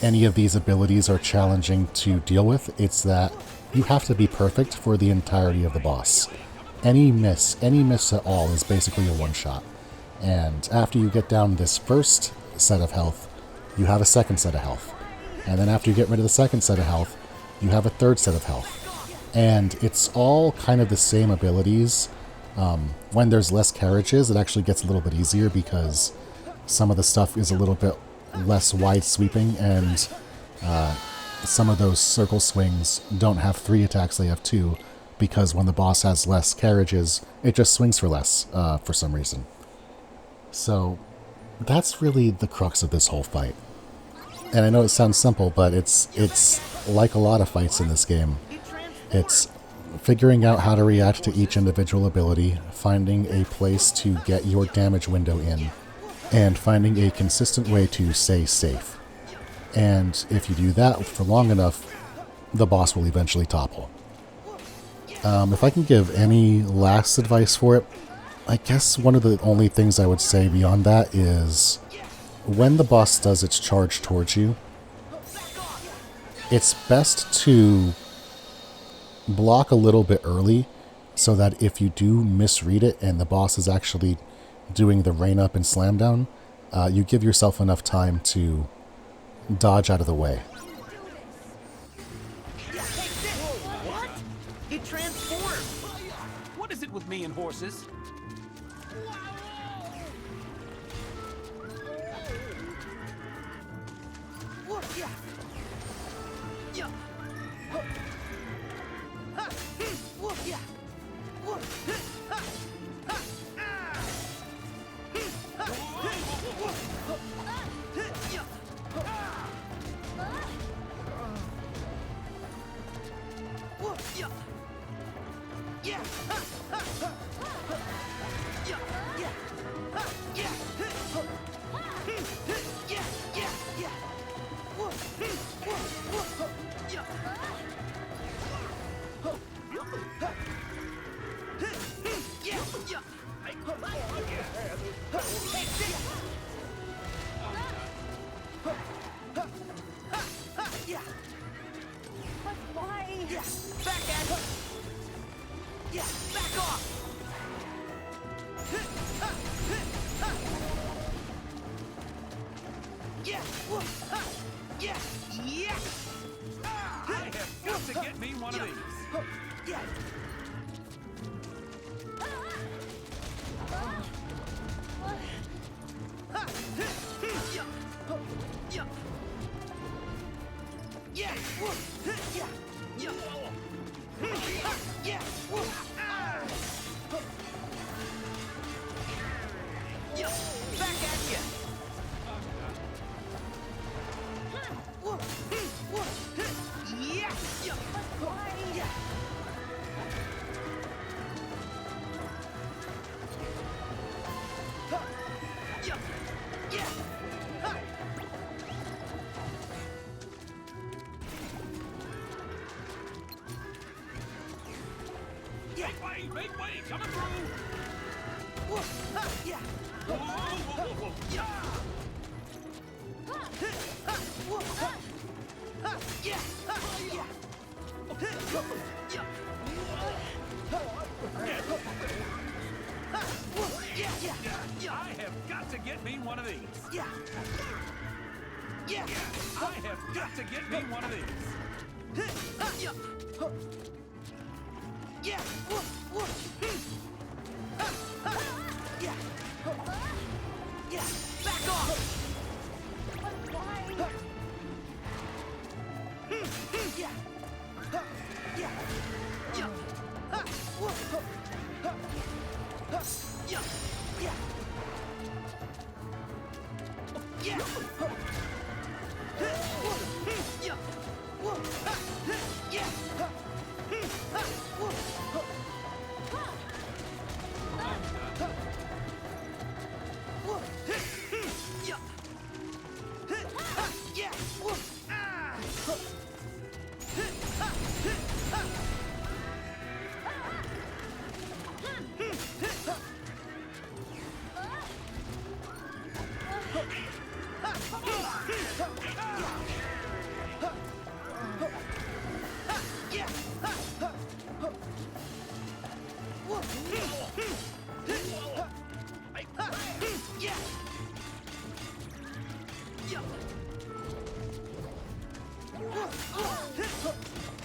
any of these abilities are challenging to deal with, it's that you have to be perfect for the entirety of the boss. Any miss at all is basically a one-shot. And after you get down this first set of health, you have a second set of health. And then after you get rid of the second set of health, you have a third set of health. And it's all kind of the same abilities. When there's less carriages, it actually gets a little bit easier because some of the stuff is a little bit less wide sweeping, and some of those circle swings don't have 3 attacks, they have 2, because when the boss has less carriages, it just swings for less for some reason. So that's really the crux of this whole fight. And I know it sounds simple, but it's like a lot of fights in this game. It's figuring out how to react to each individual ability, finding a place to get your damage window in, and finding a consistent way to stay safe. And if you do that for long enough, the boss will eventually topple. If I can give any last advice for it, I guess one of the only things I would say beyond that is when the boss does its charge towards you, it's best to block a little bit early so that if you do misread it and the boss is actually doing the rain up and slam down, you give yourself enough time to dodge out of the way. What? It transformed! What is it with me and horses? Make way! Coming through! I have got to get me one of these. I have got to get me one of these. Yeah. Yeah. Back off. Why? Yeah. Yeah. Yeah. Yeah.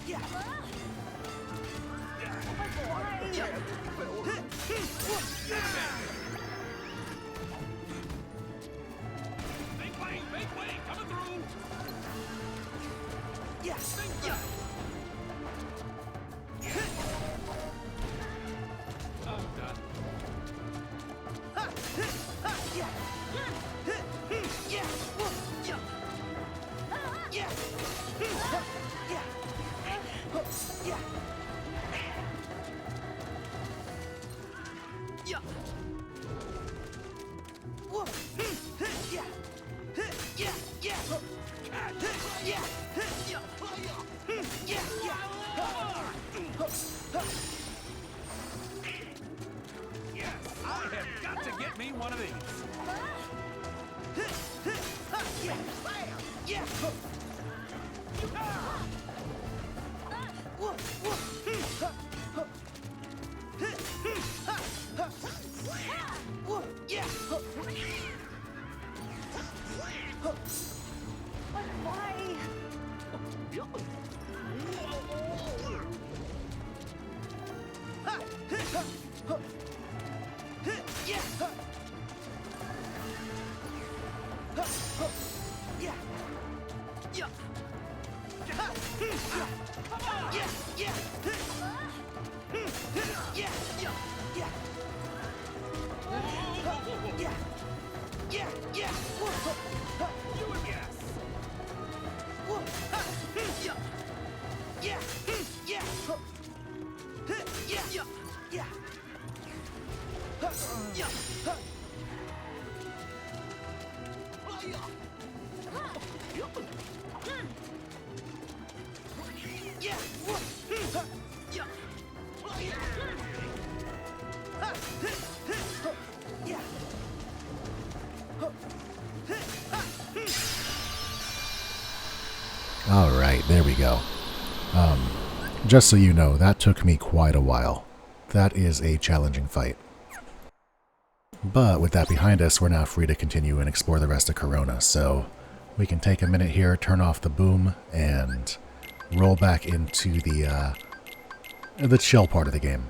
Yeah. Yeah. Make way, coming through. I'm done. Yes, I have got to get me one of these. But why? You would guess. Alright, there we go. Just so you know, that took me quite a while. That is a challenging fight. But with that behind us, we're now free to continue and explore the rest of Corona, so we can take a minute here, turn off the boom, and roll back into the chill part of the game.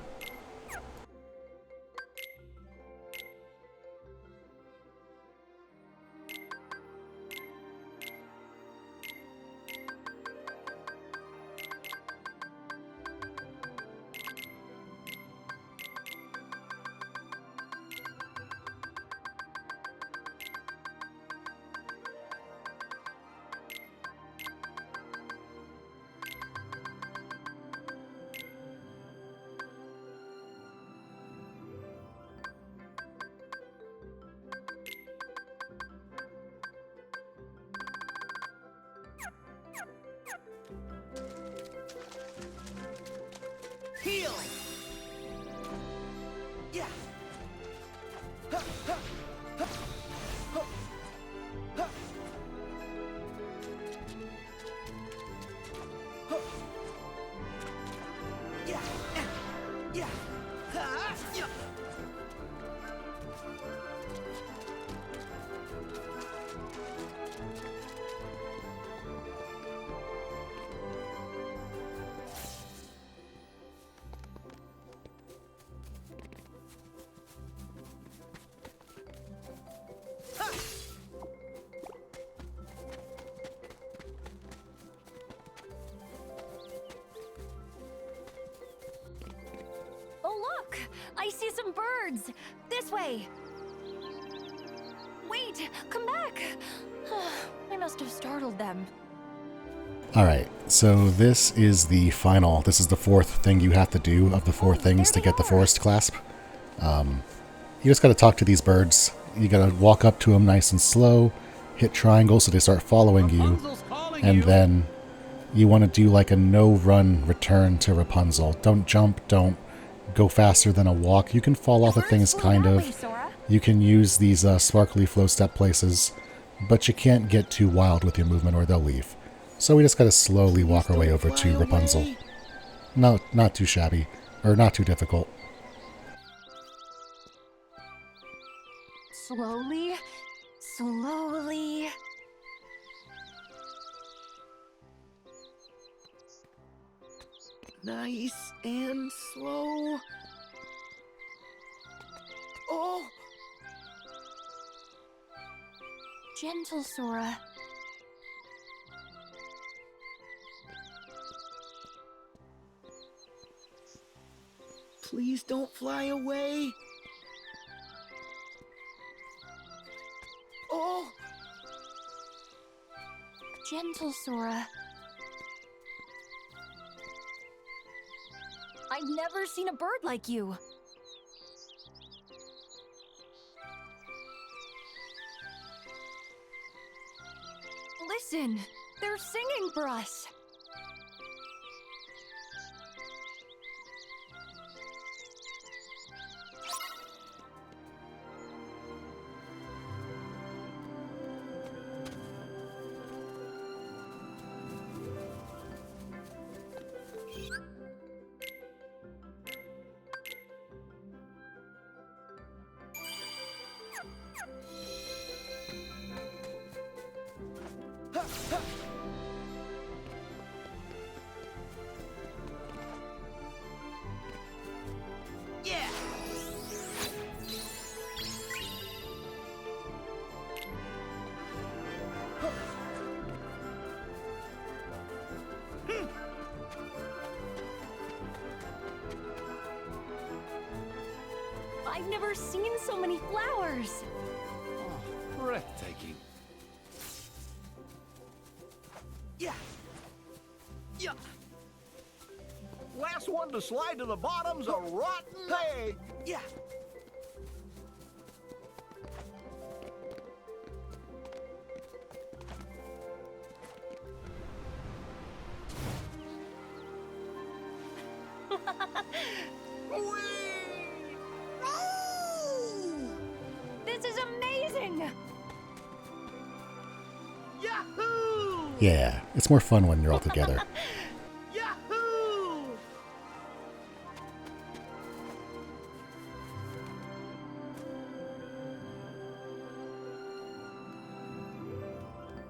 Heal! Yeah! Yeah! Yeah! Yeah! I see some birds! This way! Wait! Come back! I must have startled them. Alright, so this is the fourth thing you have to do of the four things to get the forest clasp. You just gotta talk to these birds. You gotta walk up to them nice and slow, hit triangle so they start following you, and then you want to do like a no-run return to Rapunzel. Don't jump, don't go faster than a walk. You can fall off of things, kind of. You can use these sparkly flow step places, but you can't get too wild with your movement or they'll leave. So we just gotta slowly walk our way over to Rapunzel. No, not too shabby, or not too difficult. Slowly, slowly. Nice and slow. Oh! Gentle, Sora. Please don't fly away. Oh! Gentle, Sora. I've never seen a bird like you. Listen, they're singing for us. Yeah! I've never seen so many flowers. Oh, breathtaking. Yeah! Yeah! Last one to slide to the bottom's a rotten egg. Yeah! This is amazing! Yahoo! Yeah, it's more fun when you're all together. Yahoo!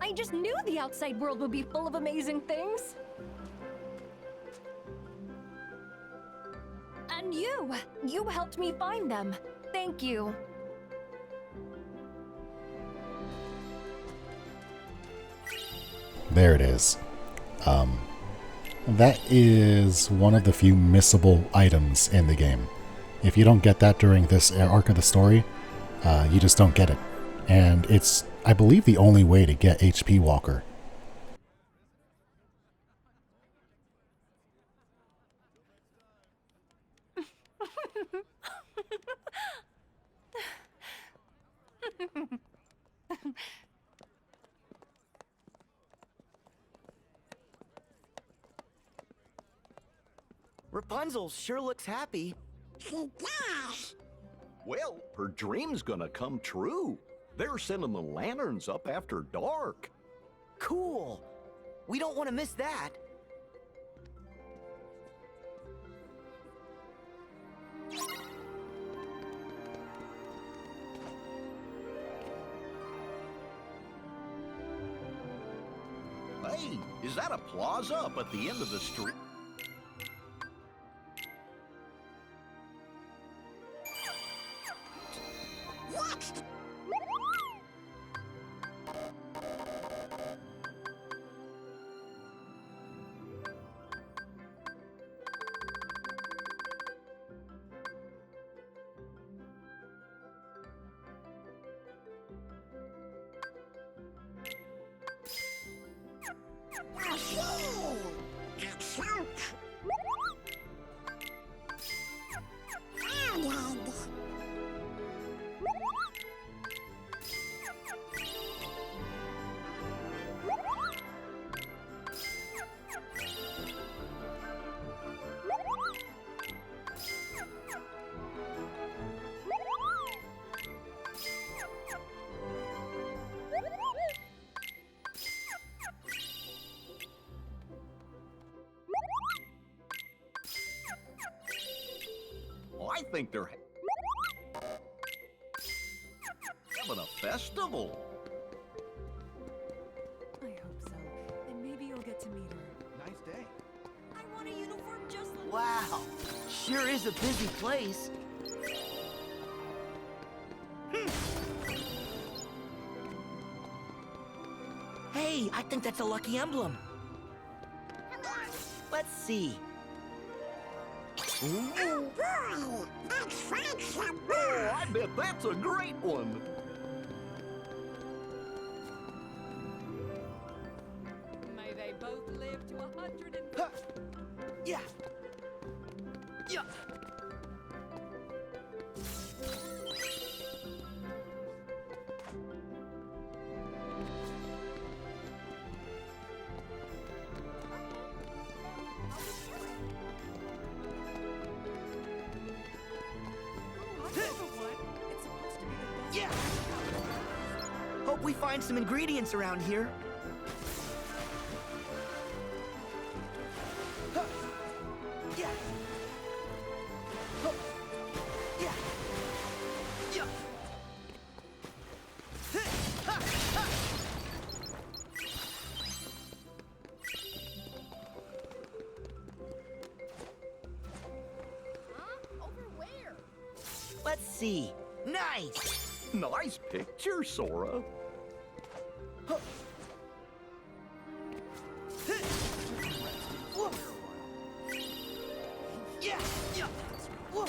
I just knew the outside world would be full of amazing things. And you helped me find them. Thank you. There it is. That is one of the few missable items in the game. If you don't get that during this arc of the story, you just don't get it. And it's, I believe, the only way to get HP Walker. Rapunzel sure looks happy. She does. Well, her dream's gonna come true. They're sending the lanterns up after dark. Cool. We don't want to miss that. Hey, is that a plaza up at the end of the street? What? think they're having a festival. I hope so. And maybe you'll get to meet her. Nice day. I want a uniform just like Wow, sure is a busy place. Hey, I think that's a lucky emblem. Let's see. Oh boy, let's find some Oh, more. I bet that's a great one. May they both live to 100 and... Huh. Yeah. Yeah. It's supposed to be the best. Yeah. Hope we find some ingredients around here. Huh. Yeah. Huh. Yeah. Yeah. Ha! Ha! Over where? Let's see. Nice. Nice picture, Sora. Huh. Whoa. Yeah. Yeah. Whoa.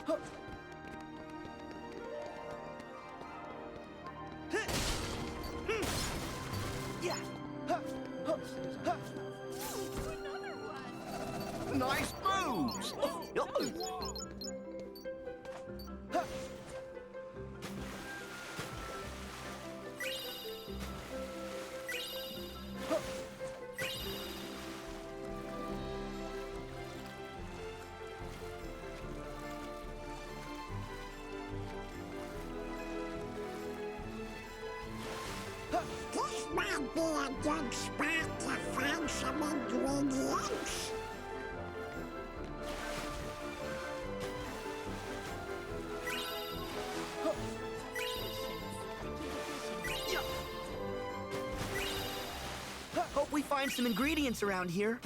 Huh. Yeah. Huh. Huh. Huh. Another one. Nice moves. Huh. Huh. This might be a good spot to find some ingredients. Yeah. Hope we find some ingredients around here.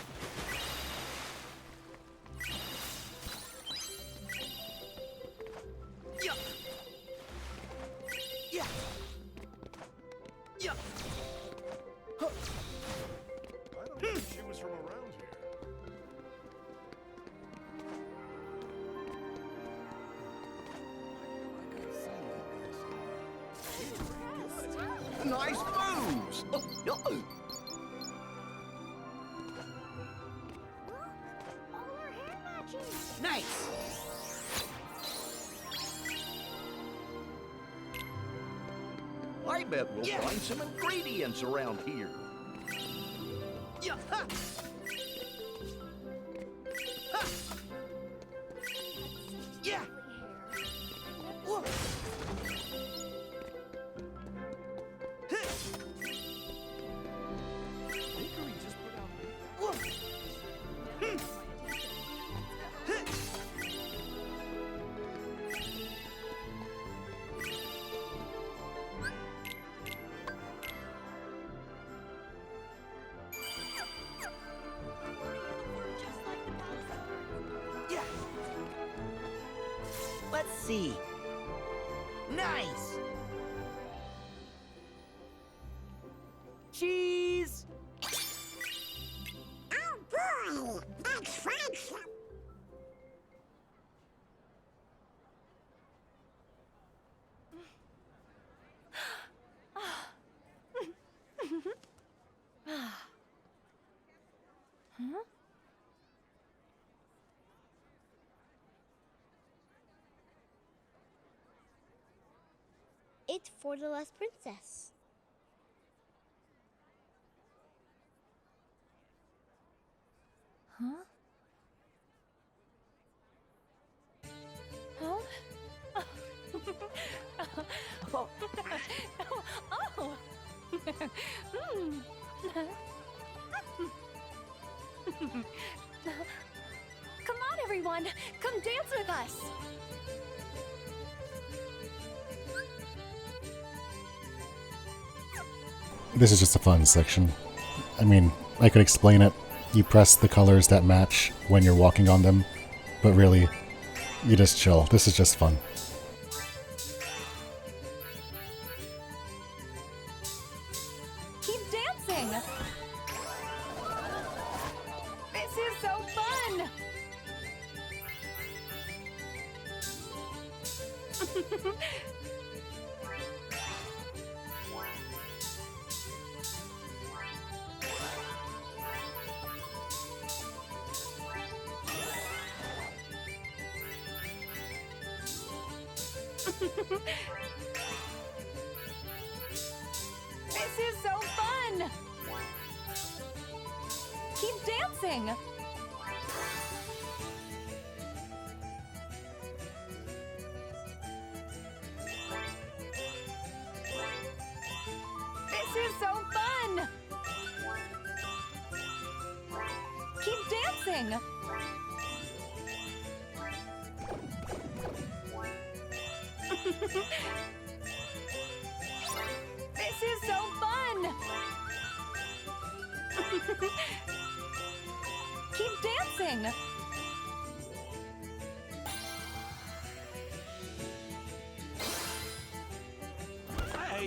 Yeah. Yeah. Yeah. Huh. I don't think she was from around here. Nice moves. All our hair matches. Nice. I bet we'll Yeah. find some ingredients around here. Yeah. Ha. Ha. Yeah. Whoa. Bakery just put out Whoa. Yeah. Let's see. Nice. Cheese. Oh boy, let's find some. Huh? It's for the last princess. Huh? Huh? Oh. Oh. Hmm. Come on, everyone! Come dance with us! This is just a fun section. I mean, I could explain it. You press the colors that match when you're walking on them, but really, you just chill. This is just fun. Keep dancing! This is so fun! This is so fun! Keep dancing! This is so fun! Keep dancing! This is so fun! Keep dancing! Hey!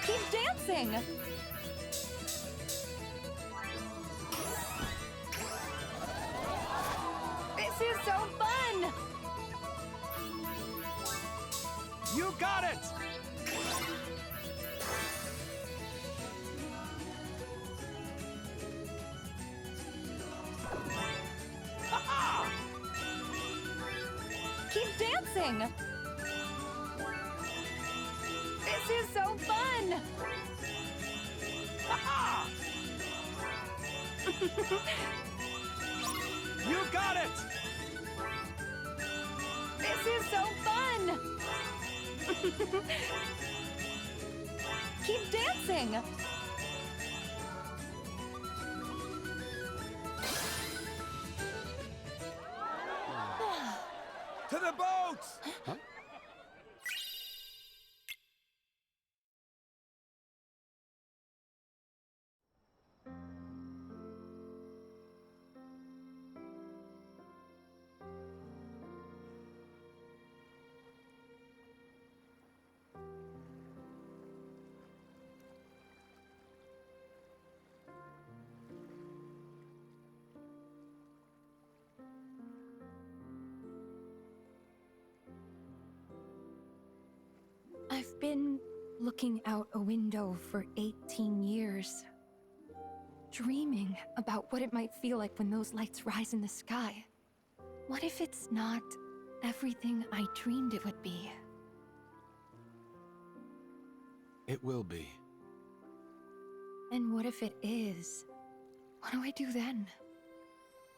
Keep dancing! This is so fun! You got it! Keep dancing! This is so fun! You got it! This is so fun! Keep dancing! To the boats! Huh? I've been looking out a window for 18 years, dreaming about what it might feel like when those lights rise in the sky. What if it's not everything I dreamed it would be? It will be. And what if it is? What do I do then?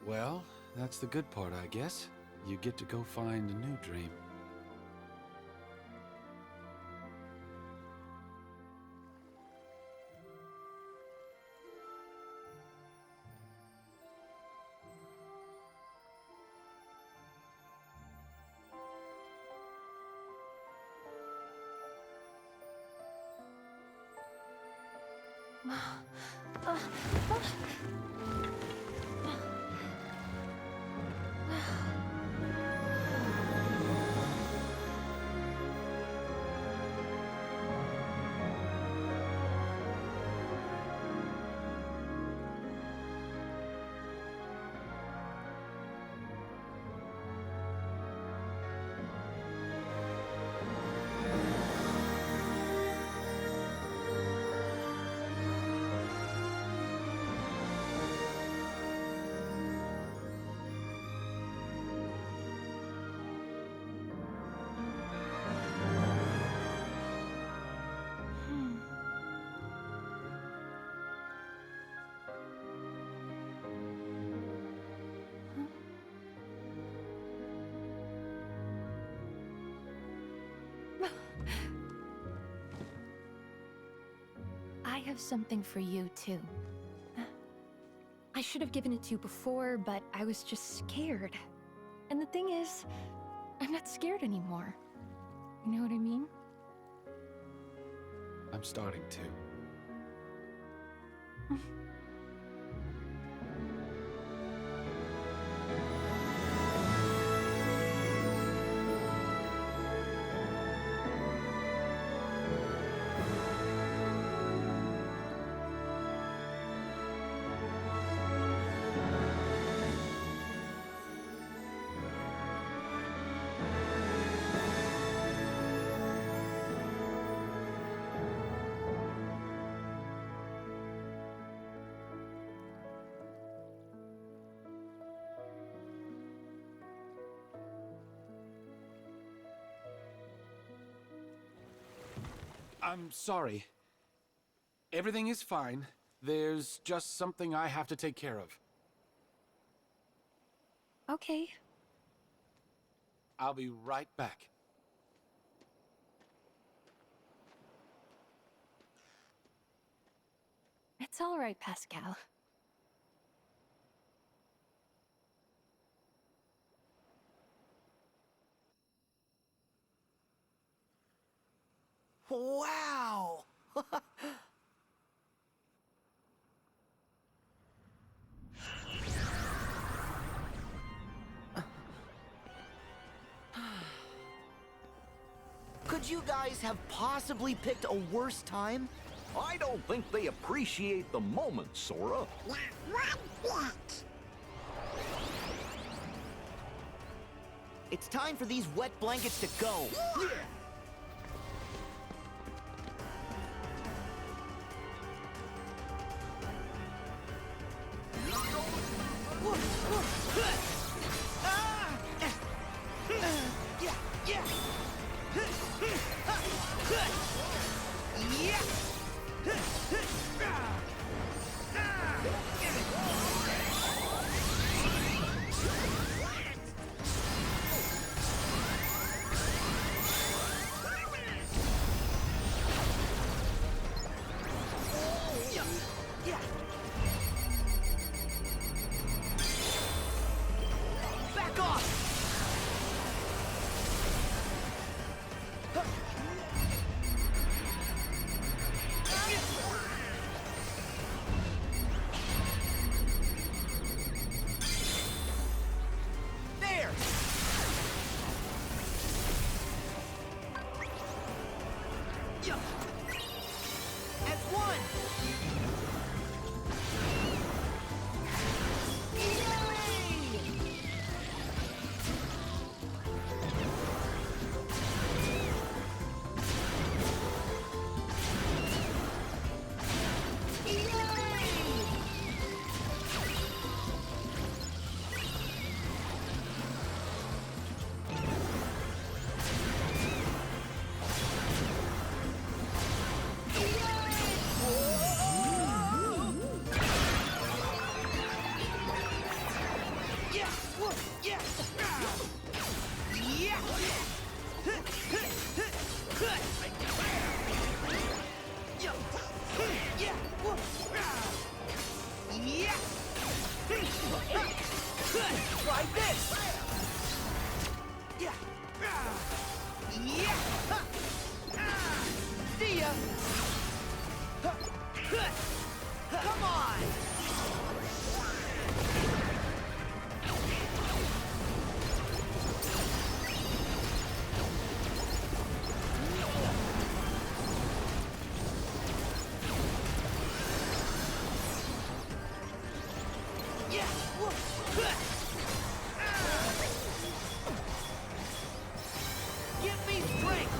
Well, that's the good part, I guess. You get to go find a new dream. have something for you, too. I should have given it to you before, but I was just scared. And the thing is, I'm not scared anymore. You know what I mean? I'm starting to. I'm sorry. Everything is fine. There's just something I have to take care of. Okay. I'll be right back. It's all right, Pascal. Wow! Could you guys have possibly picked a worse time? I don't think they appreciate the moment, Sora. Not one bit. It's time for these wet blankets to go. Back off! There! As one! Try this! See ya! Come on! Give me strength!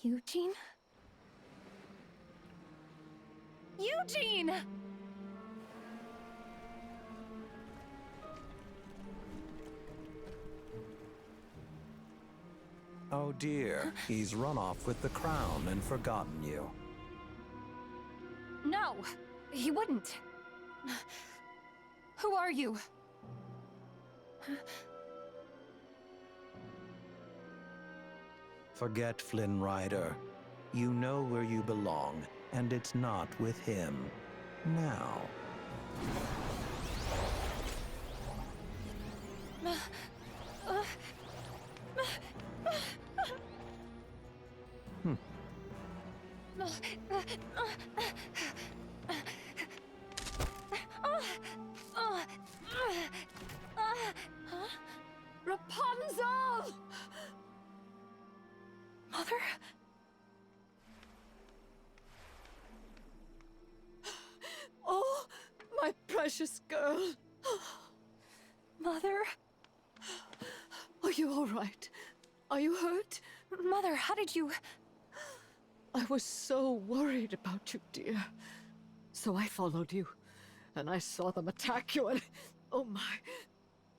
Eugene? Eugene! Oh dear, he's run off with the crown and forgotten you. No, he wouldn't. Who are you? Forget Flynn Rider. You know where you belong, and it's not with him. Now. Rapunzel! Mother? Oh, my precious girl. Mother? Are you all right? Are you hurt? Mother, how did you... I was so worried about you, dear. So I followed you, and I saw them attack you, and... Oh my...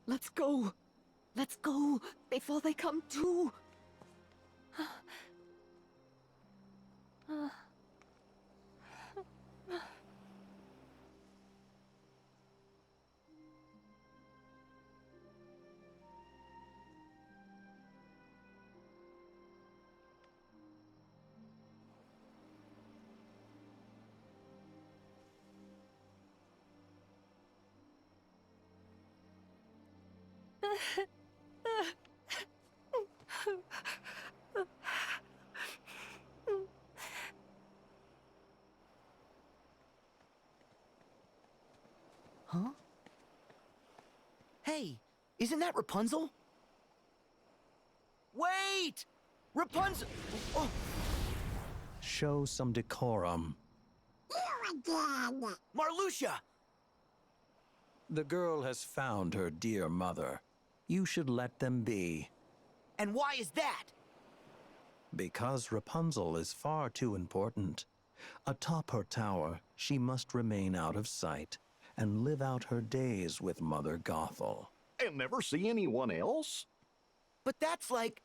Let's go. Let's go, before they come to. Huh? Hey, isn't that Rapunzel? Wait! Rapunzel! Oh. Show some decorum. You again! Marluxia! The girl has found her dear mother. You should let them be. And why is that? Because Rapunzel is far too important. Atop her tower, she must remain out of sight and live out her days with Mother Gothel. And never see anyone else? But that's like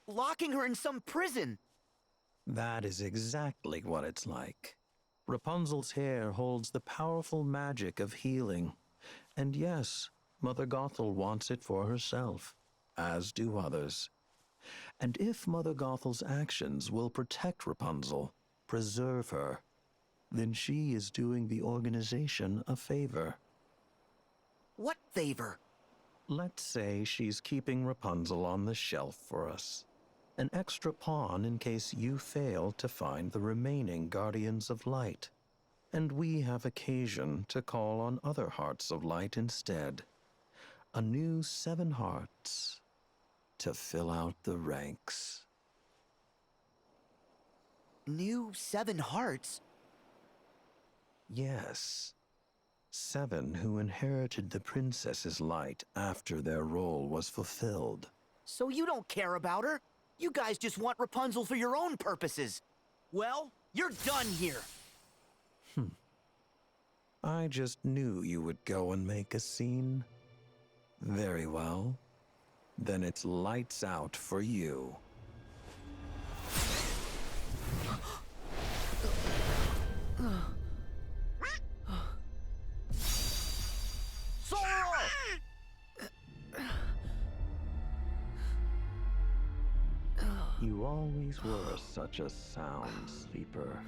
locking her in some prison. That is exactly what it's like. Rapunzel's hair holds the powerful magic of healing. And yes, Mother Gothel wants it for herself, as do others. And if Mother Gothel's actions will protect Rapunzel, preserve her, then she is doing the organization a favor. What favor? Let's say she's keeping Rapunzel on the shelf for us. An extra pawn in case you fail to find the remaining Guardians of Light. And we have occasion to call on other Hearts of Light instead. A new 7 hearts to fill out the ranks. New 7 hearts? Yes. 7 who inherited the princess's light after their role was fulfilled. So you don't care about her? You guys just want Rapunzel for your own purposes. Well, you're done here. I just knew you would go and make a scene. Very well. Then it's lights out for you. Sora! You always were such a sound sleeper.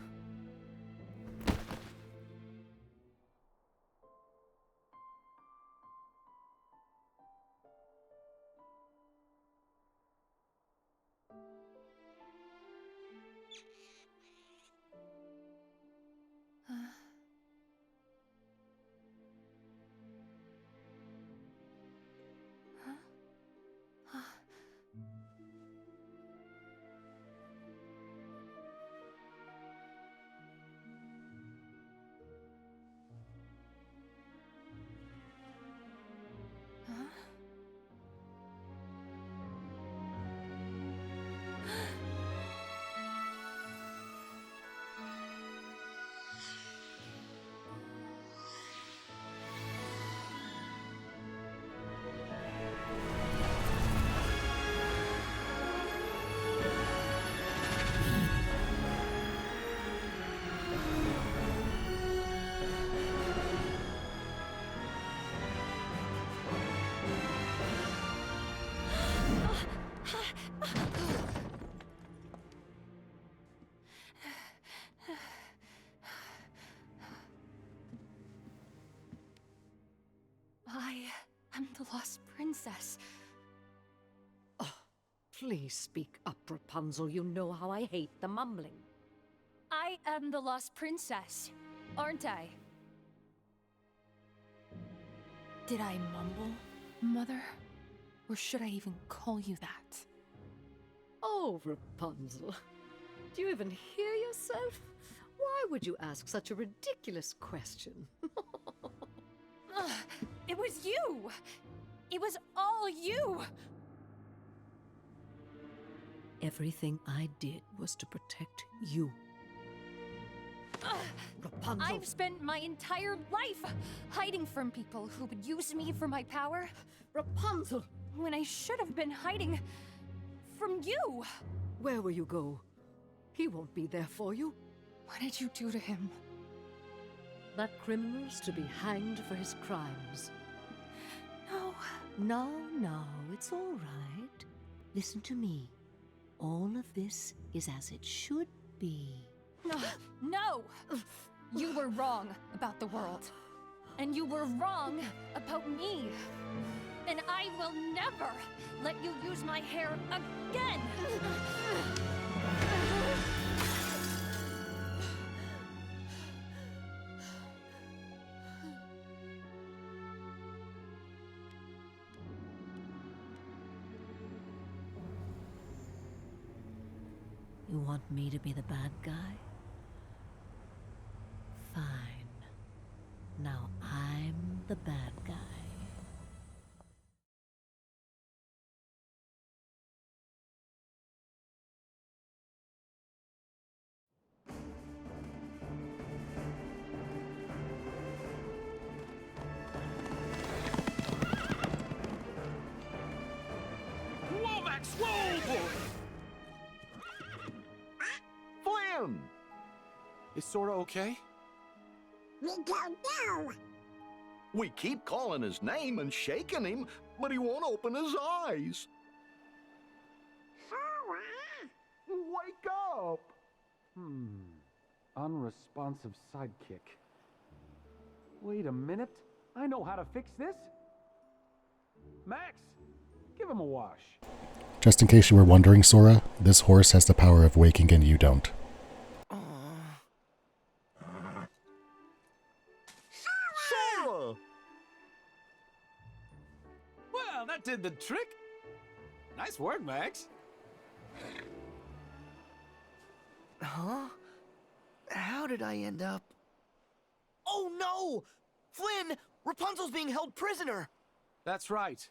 am the lost princess. Oh, please speak up, Rapunzel. You know how I hate the mumbling. I am the lost princess, aren't I? Did I mumble, Mother? Or should I even call you that? Oh, Rapunzel. Do you even hear yourself? Why would you ask such a ridiculous question? It was you! It was all you! Everything I did was to protect you. Rapunzel! I've spent my entire life hiding from people who would use me for my power. Rapunzel! When I should have been hiding from you! Where will you go? He won't be there for you. What did you do to him? That criminal's to be hanged for his crimes. No. No, it's all right. Listen to me. All of this is as it should be. No! You were wrong about the world. And you were wrong about me. And I will never let you use my hair again! You want me to be the bad guy? Fine. Now I'm the bad guy. Womack, swole! Flynn! Is Sora okay? We don't know. We keep calling his name and shaking him, but he won't open his eyes. Sora? Wake up! Unresponsive sidekick. Wait a minute. I know how to fix this. Max, give him a wash. Just in case you were wondering, Sora, this horse has the power of waking and you don't. Sora! Well, that did the trick. Nice work, Max. Huh? How did I end up? Oh no! Flynn! Rapunzel's being held prisoner! That's right.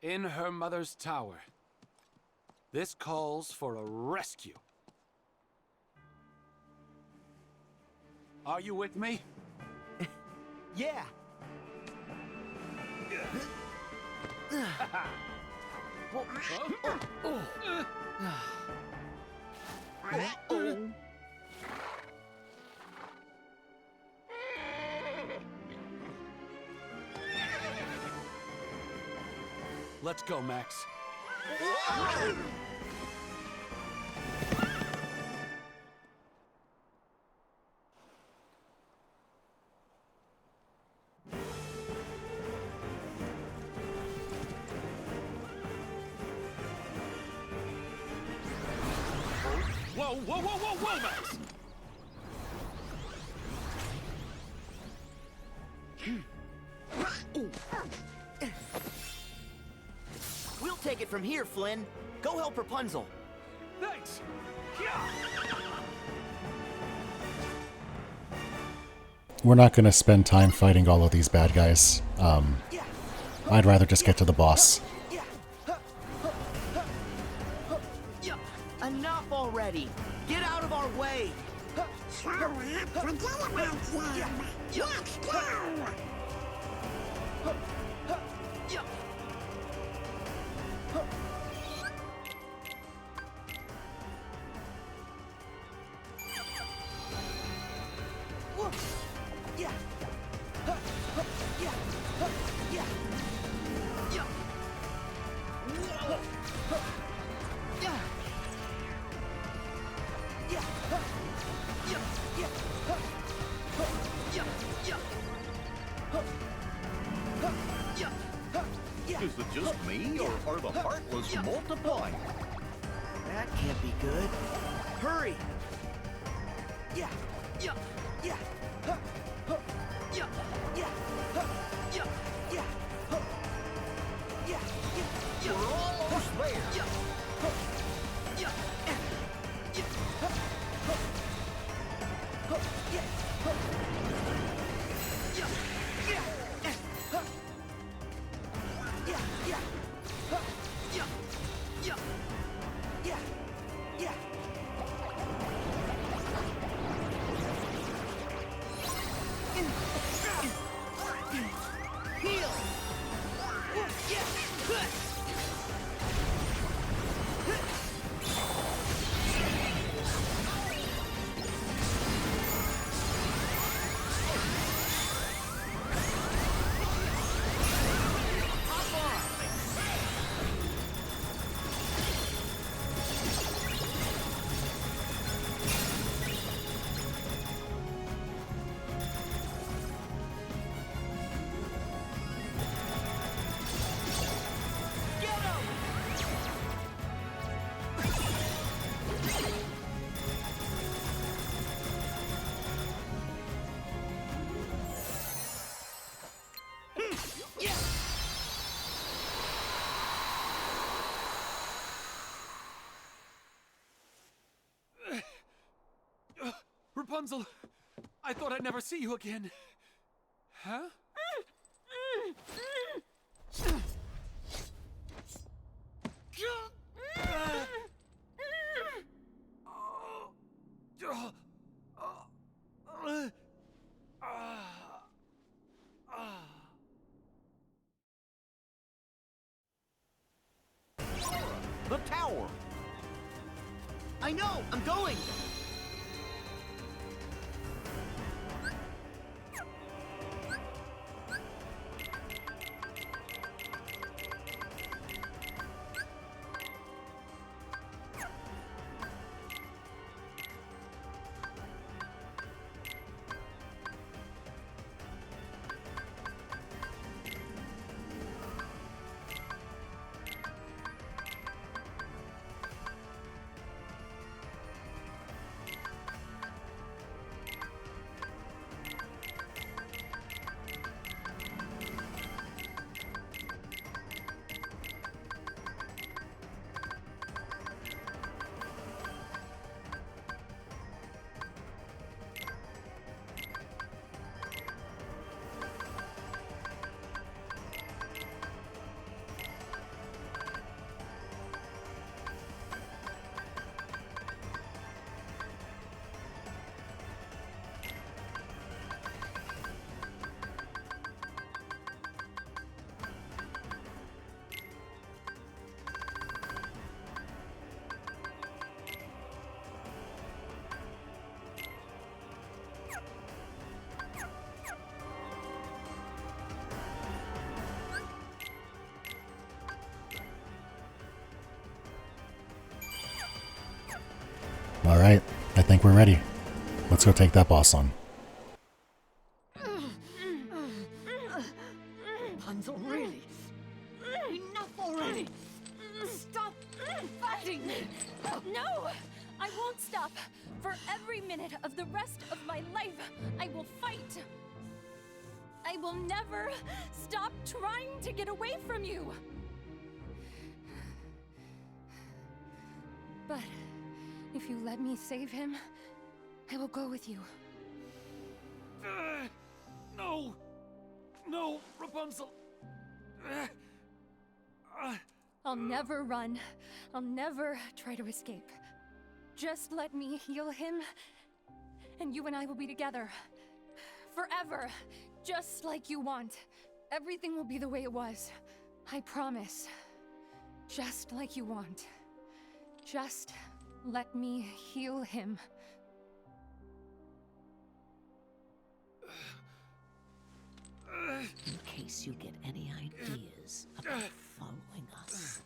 In her mother's tower. This calls for a rescue. Are you with me? Yeah! Let's go, Max. Whoa, Max! We'll take it from here, Flynn. Go help Rapunzel. Thanks! We're not going to spend time fighting all of these bad guys. I'd rather just get to the boss. Enough already! Get out of our way! Sora, forget about them. Let's go. Yeah. Is it just me, or are the Heartless multiplying? That can't be good. Hurry! Yeah, yeah, yeah. Huh, huh, yeah, yeah, huh, yeah, yeah, huh, yeah, yeah, yeah. We're almost there. Yeah, huh, yeah, yeah, huh, huh, huh, yeah, huh, yeah, yeah, huh, yeah, yeah, huh, yeah, yeah, yeah, yeah. Heal! Rapunzel! I thought I'd never see you again. Huh? The tower! I know! I'm going! All right, I think we're ready. Let's go take that boss on. Rapunzel, really? Enough already! Stop fighting me! No! I won't stop! For every minute of the rest of my life, I will fight! I will never stop trying to get away from you! But if you let me save him, I will go with you. No! No, Rapunzel! I'll never run. I'll never try to escape. Just let me heal him, and you and I will be together. Forever. Just like you want. Everything will be the way it was. I promise. Just like you want. Just let me heal him. In case you get any ideas about following us.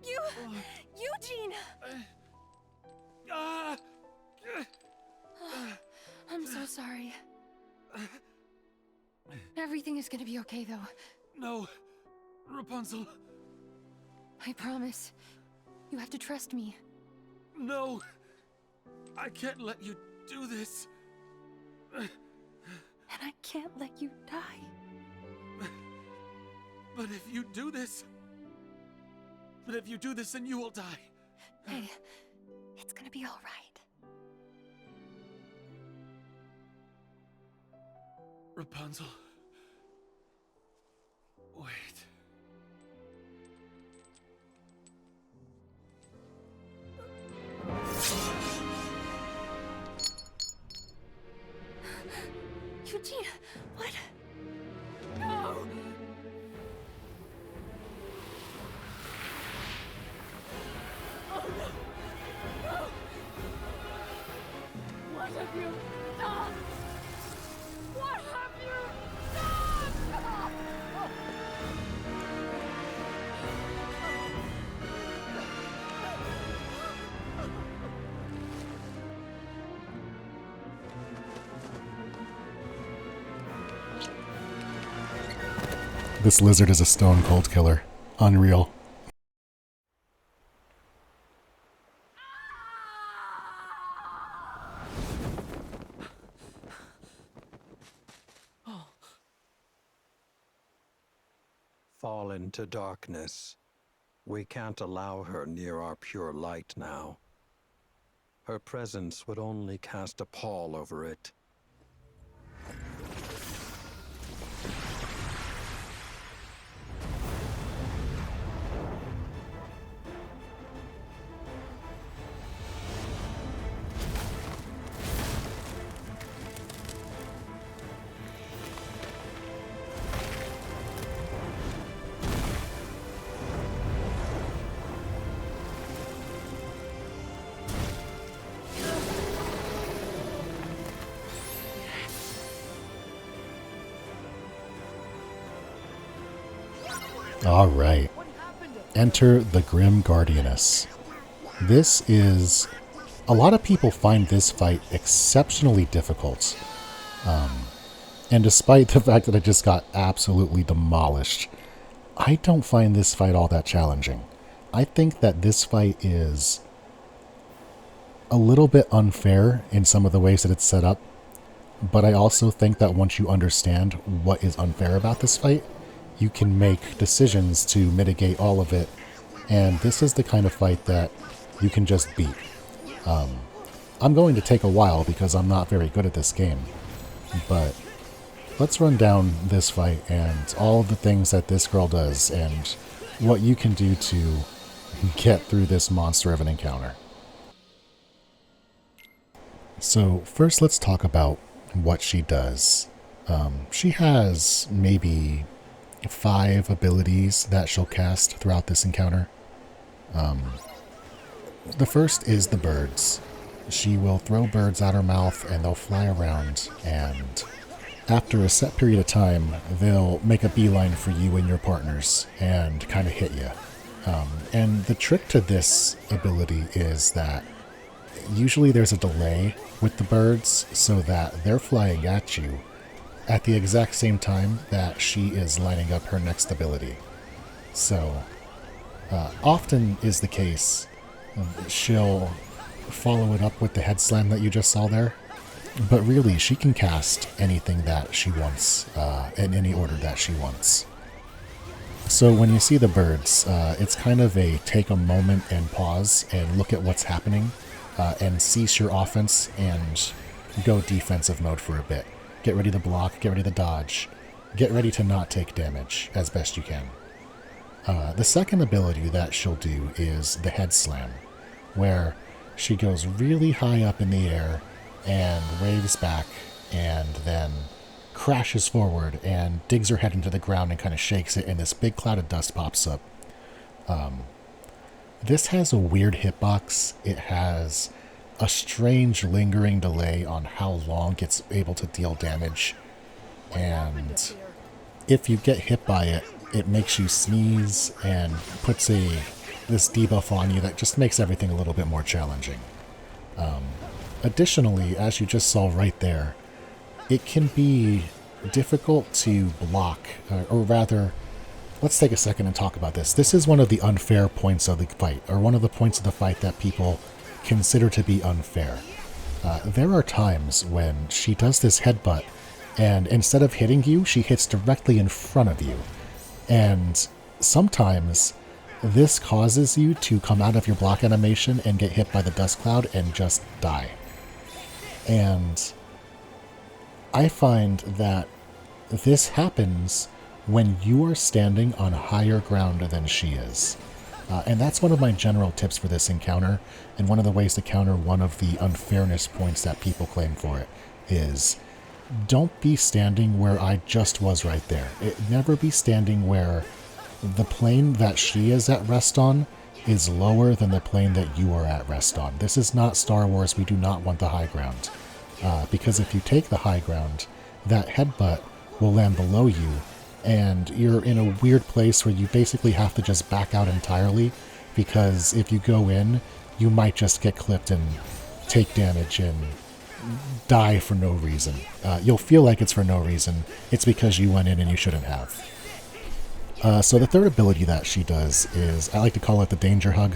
Eugene! I'm so sorry. Everything is gonna be okay, though. No, Rapunzel. I promise. You have to trust me. No, I can't let you do this. And I can't let you die. But if you do this, then you will die. Hey, it's gonna be all right. Rapunzel. Wait. Eugene, what? No! Oh no! No! What have you done? What have you done? This lizard is a stone cold killer. Unreal. Fall into darkness. We can't allow her near our pure light now. Her presence would only cast a pall over it. Alright. Enter the Grim Guardianess. This is... A lot of people find this fight exceptionally difficult. And despite the fact that I just got absolutely demolished, I don't find this fight all that challenging. I think that this fight is a little bit unfair in some of the ways that it's set up, but I also think that once you understand what is unfair about this fight, you can make decisions to mitigate all of it, and this is the kind of fight that you can just beat. I'm going to take a while because I'm not very good at this game, but let's run down this fight and all of the things that this girl does and what you can do to get through this monster of an encounter. So first let's talk about what she does. She has maybe 5 abilities that she'll cast throughout this encounter. The first is the birds. She will throw birds out her mouth and they'll fly around, and after a set period of time, they'll make a beeline for you and your partners and kind of hit you. And the trick to this ability is that usually there's a delay with the birds so that they're flying at you at the exact same time that she is lining up her next ability. So, often is the case, she'll follow it up with the head slam that you just saw there, but really she can cast anything that she wants, in any order that she wants. So when you see the birds, it's kind of a take a moment and pause and look at what's happening, and cease your offense and go defensive mode for a bit. Get ready to block, get ready to dodge, get ready to not take damage as best you can. The second ability that she'll do is the head slam, where she goes really high up in the air and waves back and then crashes forward and digs her head into the ground and kind of shakes it, and this big cloud of dust pops up. This has a weird hitbox. It has a strange lingering delay on how long it's able to deal damage, and if you get hit by it, it makes you sneeze and puts this debuff on you that just makes everything a little bit more challenging. Additionally, as you just saw right there, it can be difficult to block, or rather, let's take a second and talk about this. This is one of the unfair points of the fight, or one of the points of the fight that people consider to be unfair. There are times when she does this headbutt, and instead of hitting you, she hits directly in front of you. And sometimes this causes you to come out of your block animation and get hit by the dust cloud and just die. And I find that this happens when you are standing on higher ground than she is. And that's one of my general tips for this encounter, and one of the ways to counter one of the unfairness points that people claim for it is, don't be standing where I just was right there. Never be standing where the plane that she is at rest on is lower than the plane that you are at rest on. This is not Star Wars. We do not want the high ground. Because if you take the high ground, that headbutt will land below you, and you're in a weird place where you basically have to just back out entirely, because if you go in, you might just get clipped and take damage and die for no reason. You'll feel like it's for no reason. It's because you went in and you shouldn't have. So the third ability that she does is, I like to call it the danger hug.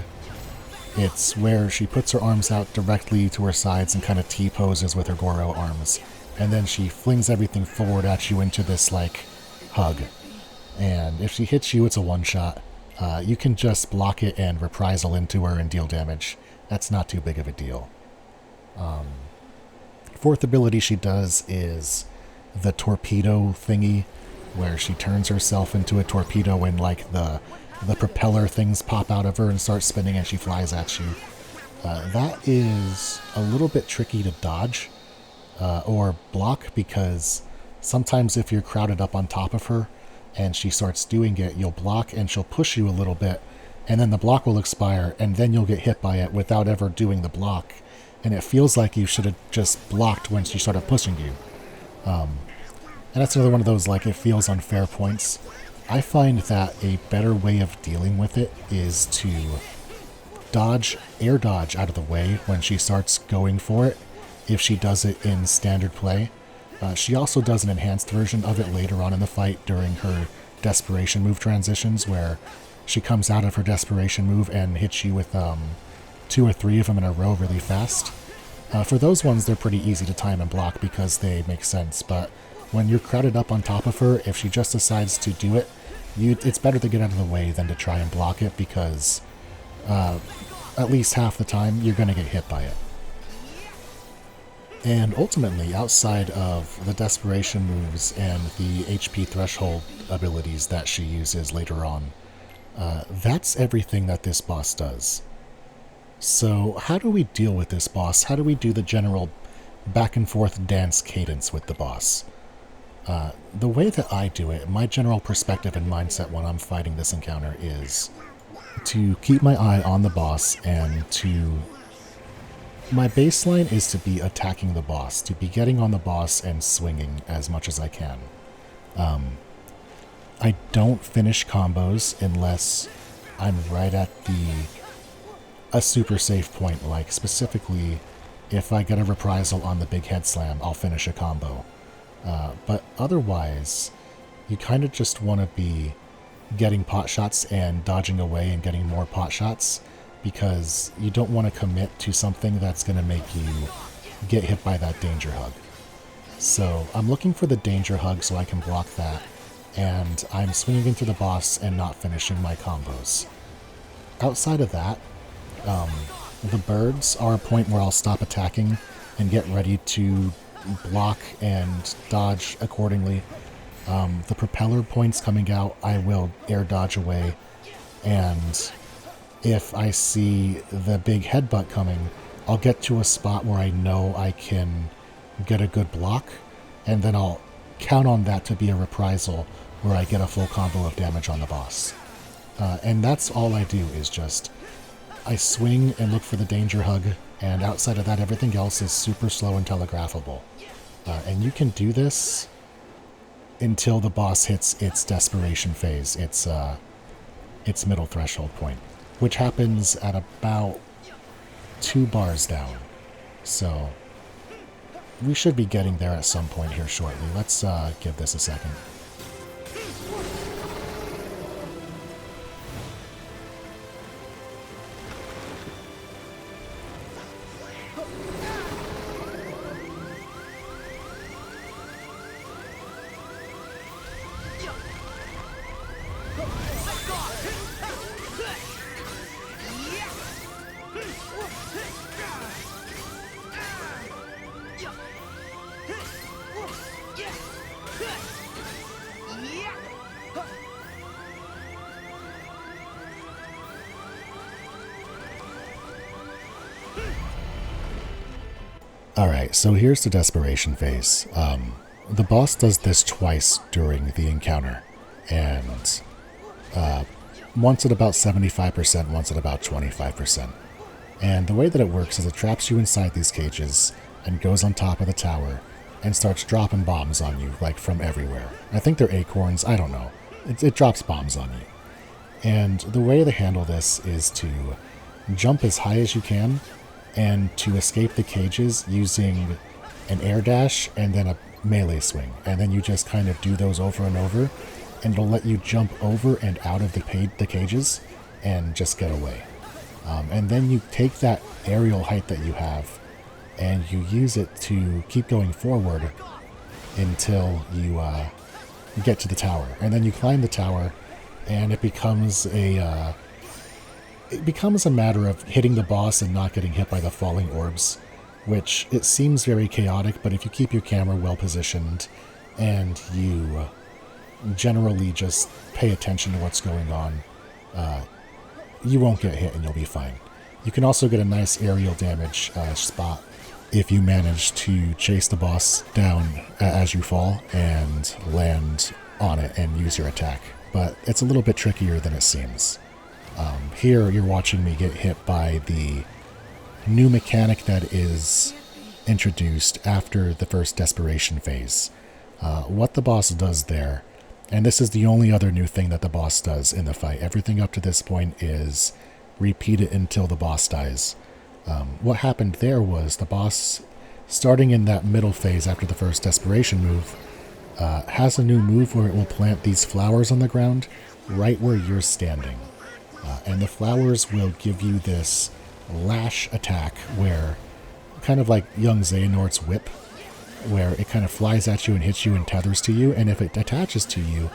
It's where she puts her arms out directly to her sides and kind of T-poses with her Goro arms. And then she flings everything forward at you into this, like, hug. And if she hits you, it's a one-shot. You can just block it and reprisal into her and deal damage. That's not too big of a deal. Fourth ability she does is the torpedo thingy, where she turns herself into a torpedo and, like, the propeller things pop out of her and start spinning and she flies at you. That is a little bit tricky to dodge or block, because sometimes if you're crowded up on top of her and she starts doing it, you'll block and she'll push you a little bit, and then the block will expire, and then you'll get hit by it without ever doing the block, and it feels like you should have just blocked when she started pushing you. And that's another one of those, like, it feels unfair points. I find that a better way of dealing with it is to air dodge out of the way when she starts going for it, if she does it in standard play. She also does an enhanced version of it later on in the fight during her desperation move transitions, where she comes out of her desperation move and hits you with 2 or 3 of them in a row really fast. For those ones, they're pretty easy to time and block because they make sense, but when you're crowded up on top of her, if she just decides to do it, it's better to get out of the way than to try and block it, because at least half the time you're going to get hit by it. And ultimately, outside of the desperation moves and the HP threshold abilities that she uses later on, that's everything that this boss does. So how do we deal with this boss? How do we do the general back and forth dance cadence with the boss? The way that I do it, my general perspective and mindset when I'm fighting this encounter is to keep my eye on the boss, and my baseline is to be attacking the boss, to be getting on the boss and swinging as much as I can. I don't finish combos unless I'm right at a super safe point, like specifically if I get a reprisal on the big head slam, I'll finish a combo. But otherwise, you kind of just want to be getting pot shots and dodging away and getting more pot shots, because you don't want to commit to something that's going to make you get hit by that danger hug. So I'm looking for the danger hug so I can block that, and I'm swinging into the boss and not finishing my combos. Outside of that, the birds are a point where I'll stop attacking and get ready to block and dodge accordingly. The propeller points coming out, I will air dodge away, and if I see the big headbutt coming, I'll get to a spot where I know I can get a good block, and then I'll count on that to be a reprisal where I get a full combo of damage on the boss. And that's all I do, is just I swing and look for the danger hug, and outside of that, everything else is super slow and telegraphable. And you can do this until the boss hits its desperation phase, its middle threshold point, which happens at about 2 bars down. So we should be getting there at some point here shortly. Let's give this a second. Alright, so here's the desperation phase. The boss does this twice during the encounter, and once at about 75%, once at about 25%. And the way that it works is it traps you inside these cages and goes on top of the tower and starts dropping bombs on you, like from everywhere. I think they're acorns, I don't know. It drops bombs on you. And the way to handle this is to jump as high as you can and to escape the cages using an air dash and then a melee swing. And then you just kind of do those over and over, and it'll let you jump over and out of the cages and just get away. And then you take that aerial height that you have and you use it to keep going forward until you get to the tower. And then you climb the tower, and it becomes a matter of hitting the boss and not getting hit by the falling orbs, which it seems very chaotic, but if you keep your camera well positioned and you generally just pay attention to what's going on, you won't get hit and you'll be fine. You can also get a nice aerial damage spot if you manage to chase the boss down as you fall and land on it and use your attack, but it's a little bit trickier than it seems. Here you're watching me get hit by the new mechanic that is introduced after the first desperation phase. What the boss does there, and this is the only other new thing that the boss does in the fight, everything up to this point is repeat it until the boss dies. What happened there was the boss, starting in that middle phase after the first desperation move, has a new move where it will plant these flowers on the ground right where you're standing. And the flowers will give you this lash attack where, kind of like young Xehanort's whip, where it kind of flies at you and hits you and tethers to you, and if it attaches to you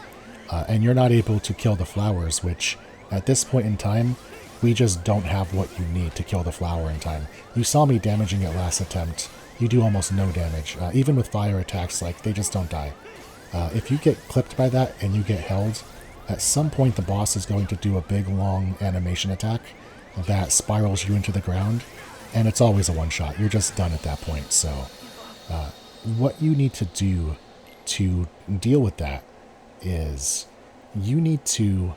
and you're not able to kill the flowers, which at this point in time we just don't have what you need to kill the flower in time. You saw me damaging it last attempt. You do almost no damage. Even with fire attacks, like, they just don't die. If you get clipped by that and you get held, at some point the boss is going to do a big long animation attack that spirals you into the ground, and it's always a one-shot. You're just done at that point. So what you need to do to deal with that is you need to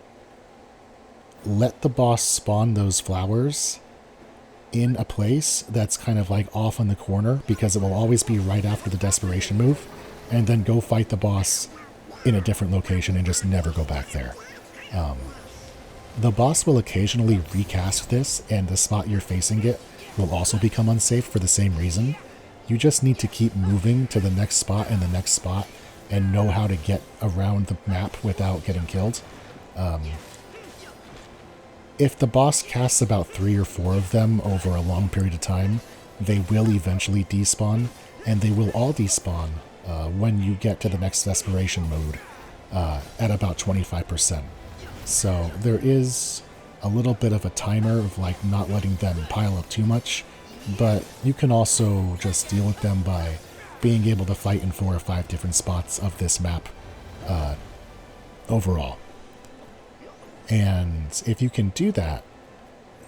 let the boss spawn those flowers in a place that's kind of like off in the corner, because it will always be right after the desperation move, and then go fight the boss in a different location and just never go back there. The boss will occasionally recast this, and the spot you're facing it will also become unsafe for the same reason. You just need to keep moving to the next spot and the next spot and know how to get around the map without getting killed. If the boss casts about 3 or 4 of them over a long period of time, they will eventually despawn, and they will all despawn when you get to the next desperation mode at about 25%. So there is a little bit of a timer of like not letting them pile up too much, but you can also just deal with them by being able to fight in 4 or 5 different spots of this map overall. And if you can do that,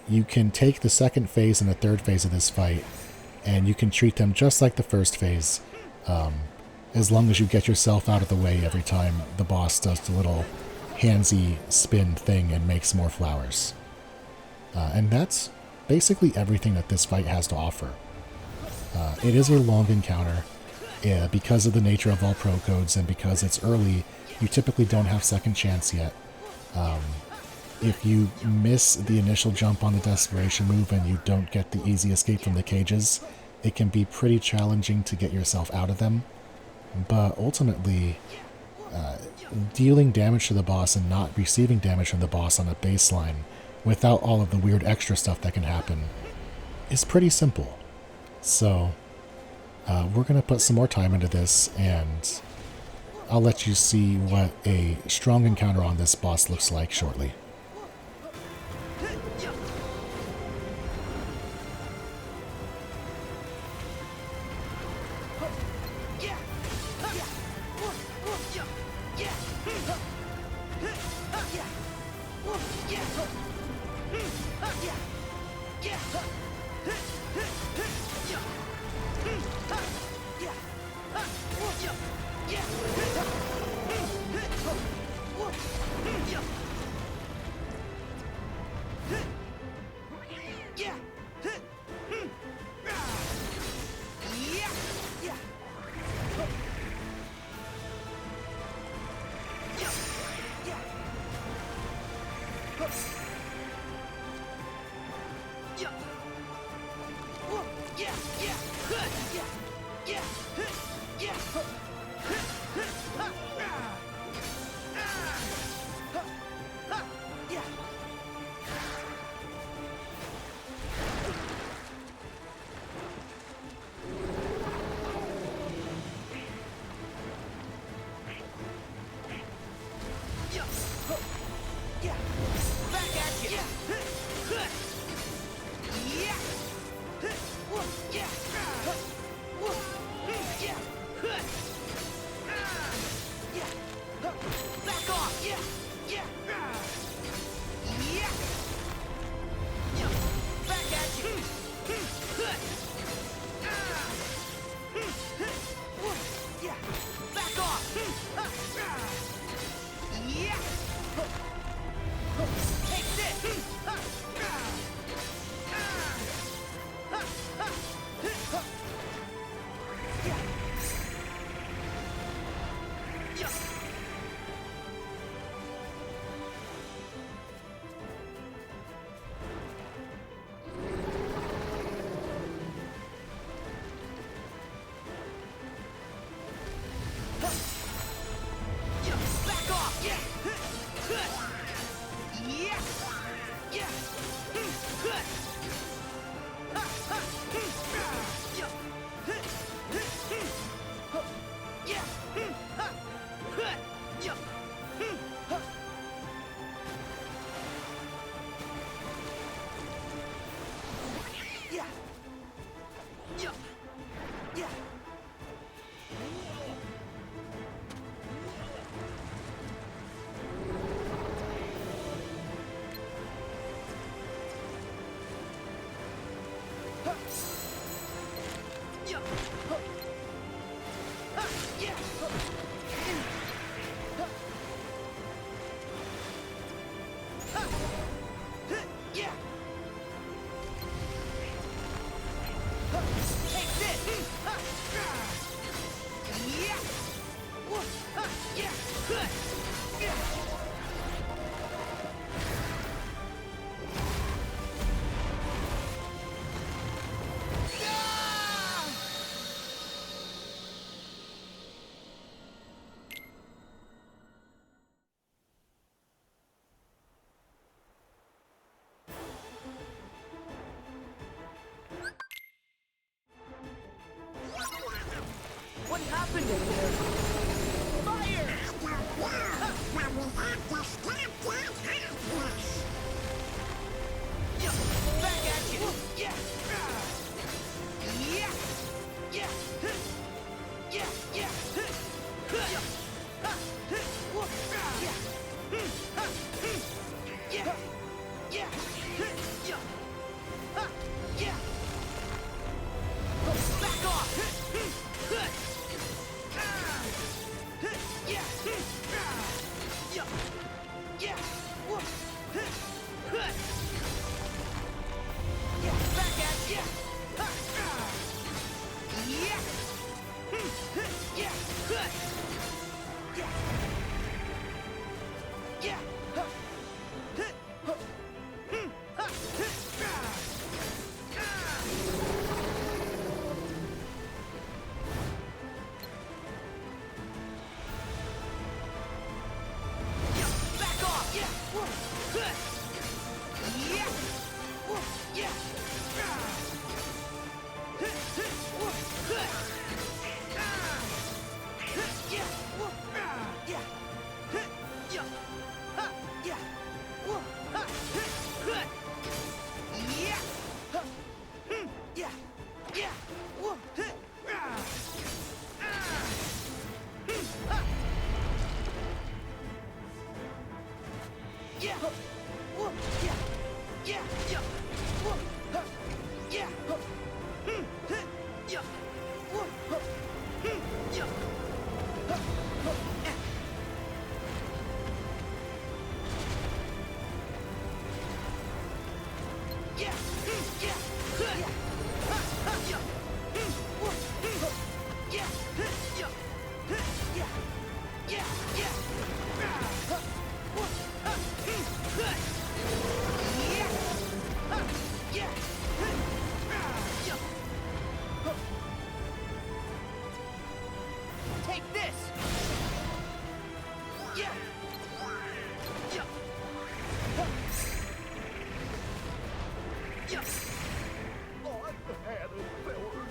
you can take the second phase and the third phase of this fight, and you can treat them just like the first phase, as long as you get yourself out of the way every time the boss does the little handsy spin thing and makes more flowers. And that's basically everything that this fight has to offer. It is a long encounter. Because of the nature of all pro codes and because it's early, you typically don't have second chance yet. If you miss the initial jump on the desperation move and you don't get the easy escape from the cages, it can be pretty challenging to get yourself out of them, but ultimately, dealing damage to the boss and not receiving damage from the boss on a baseline without all of the weird extra stuff that can happen is pretty simple. So we're going to put some more time into this, and I'll let you see what a strong encounter on this boss looks like shortly. What happened in here? Fire! But we have to stop that hardness. Back at you! Yeah! Yeah! Yeah! Yeah! Yeah! Yeah! Yeah! Yeah! Back off! Take this! I've had it, fellas.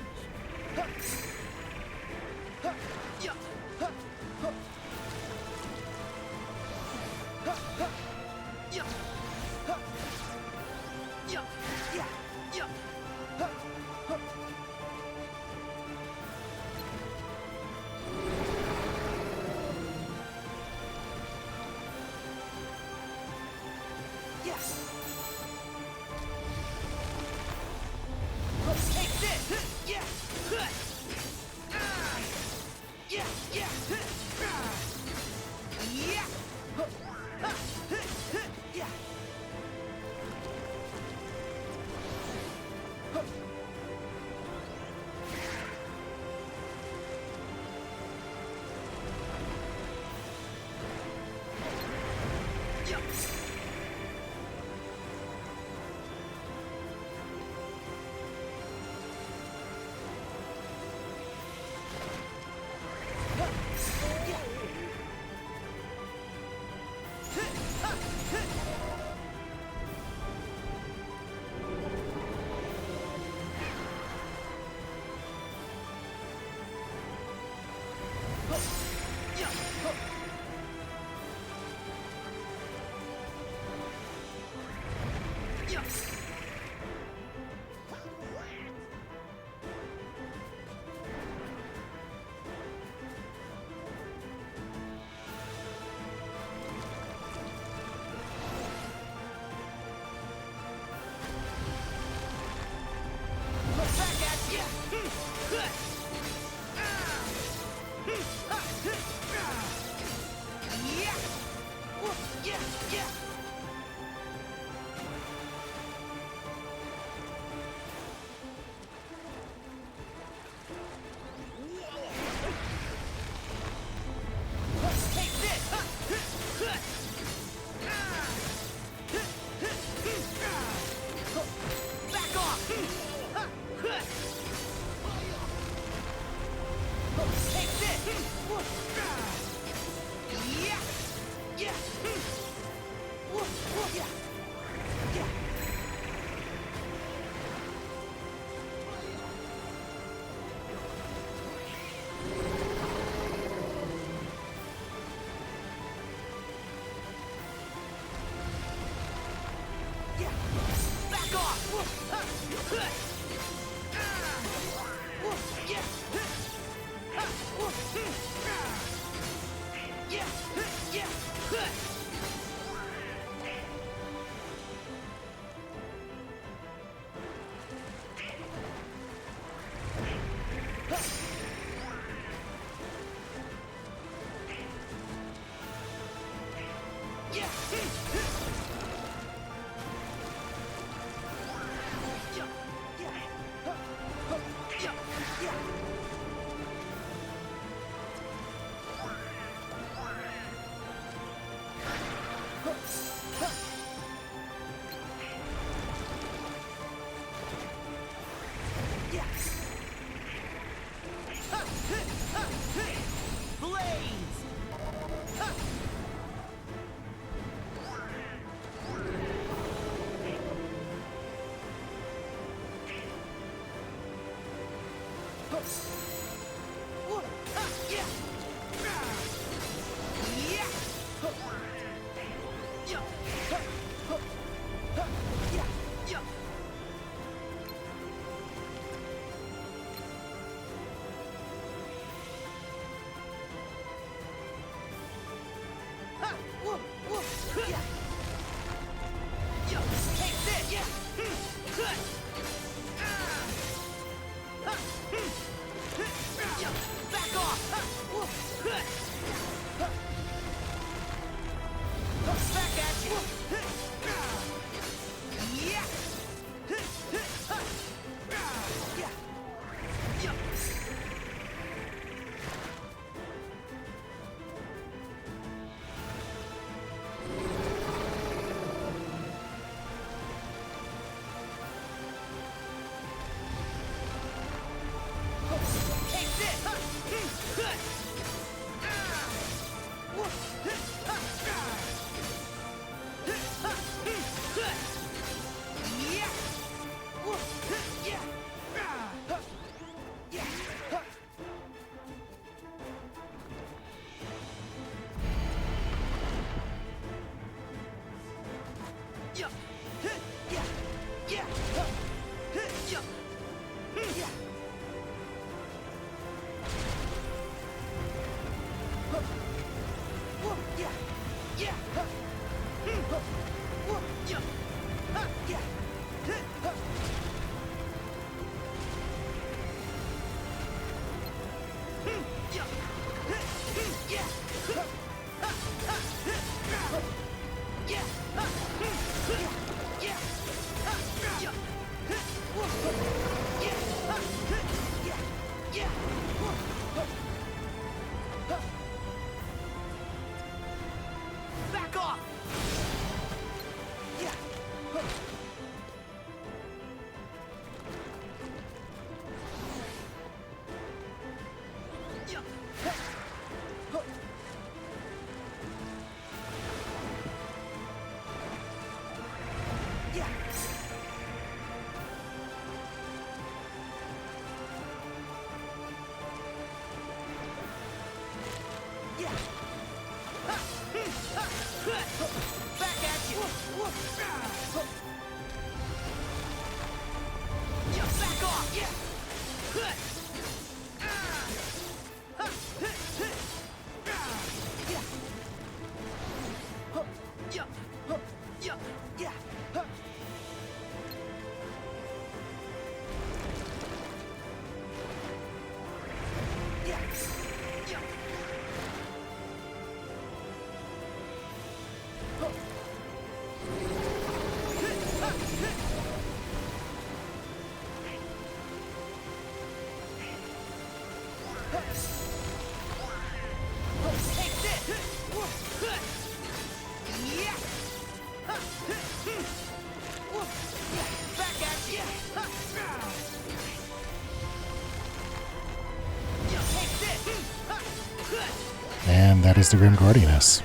And that is the Grim Guardianess.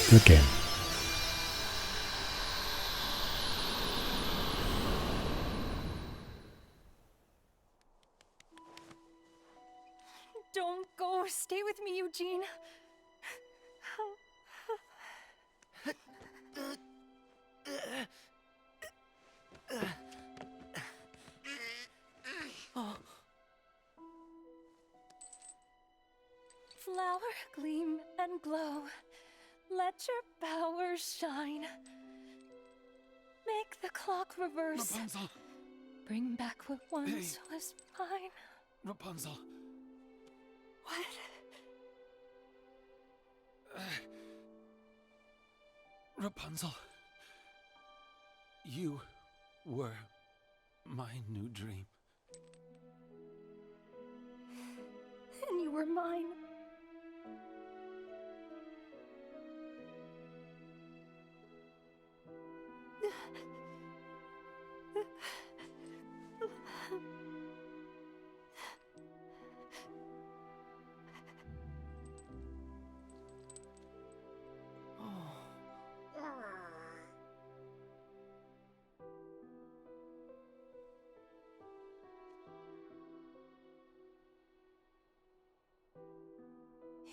Good game. Don't go. Stay with me, Eugene. Flower, gleam, and glow. Let your power shine. Make the clock reverse. Rapunzel! Bring back what once was mine. Rapunzel! What? Rapunzel. You were my new dream. And you were mine.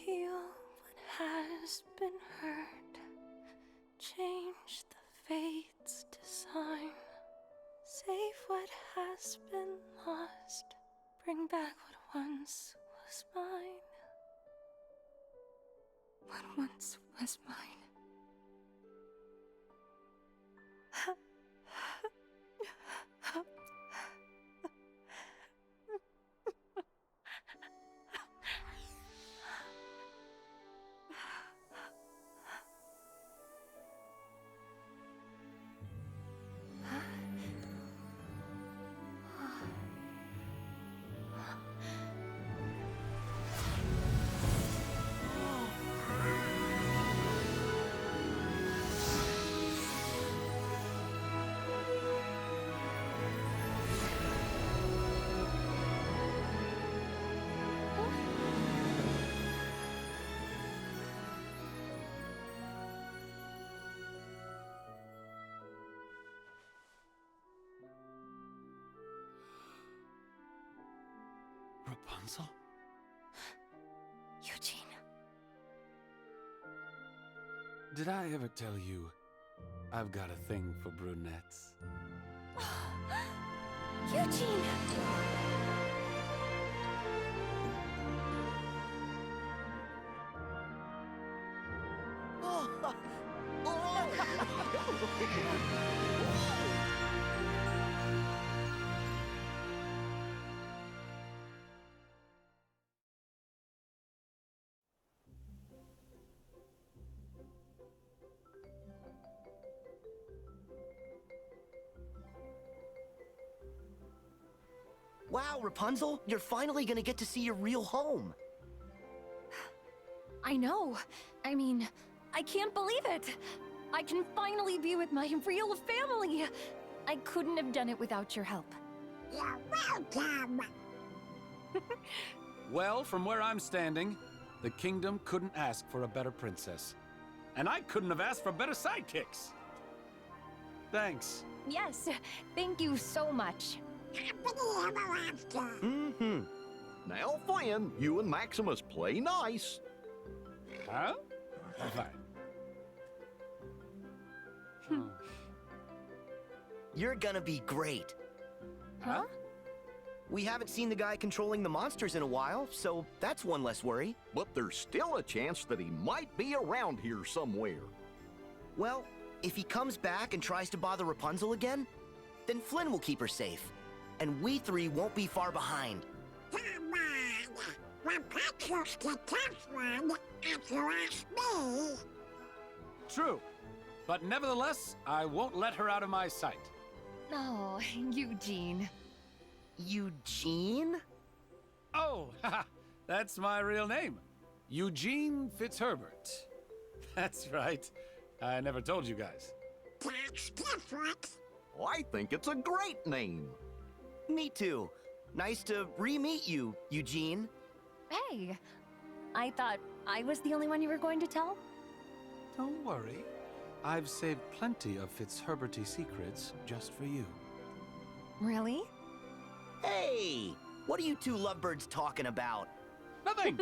Heal what has been hurt. Change the fate's design. Save what has been lost. Bring back what once was mine. What once was mine. Rapunzel? Eugene. Did I ever tell you I've got a thing for brunettes? Eugene! Wow, Rapunzel, you're finally gonna get to see your real home. I know. I mean, I can't believe it. I can finally be with my real family. I couldn't have done it without your help. You're welcome. Well, from where I'm standing, the kingdom couldn't ask for a better princess. And I couldn't have asked for better sidekicks. Thanks. Yes, thank you so much. Happily ever after. Mm-hmm. Now, Flynn, you and Maximus play nice. Huh? Fine. Oh. You're gonna be great. Huh? We haven't seen the guy controlling the monsters in a while, so that's one less worry. But there's still a chance that he might be around here somewhere. Well, if he comes back and tries to bother Rapunzel again, then Flynn will keep her safe. And we three won't be far behind. Come on. Rapunzel's the tough one, if you ask me. True. But nevertheless, I won't let her out of my sight. Oh, Eugene. Eugene? Oh, haha, that's my real name. Eugene Fitzherbert. That's right. I never told you guys. That's different. I think it's a great name. Me too. Nice to re-meet you, Eugene. Hey, I thought I was the only one you were going to tell? Don't worry. I've saved plenty of Fitzherberty secrets just for you. Really? Hey! What are you two lovebirds talking about? Nothing!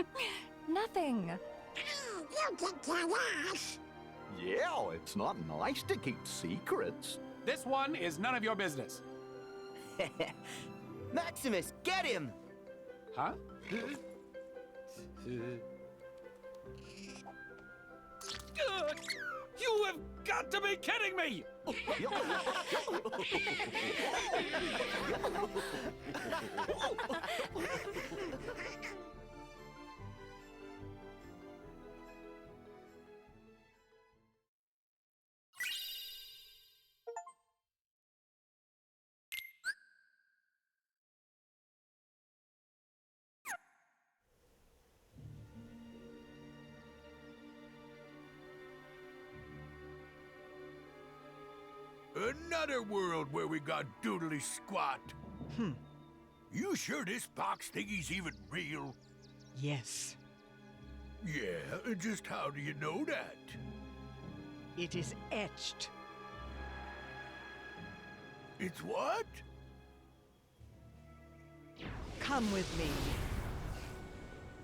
Nothing. You can tell us. Yeah, it's not nice to keep secrets. This one is none of your business. Maximus, get him! Huh? You have got to be kidding me! Another world where we got doodly squat. You sure this box thingy's even real? Yes, Yeah, just how do you know that? it is etched. It's what? Come with me.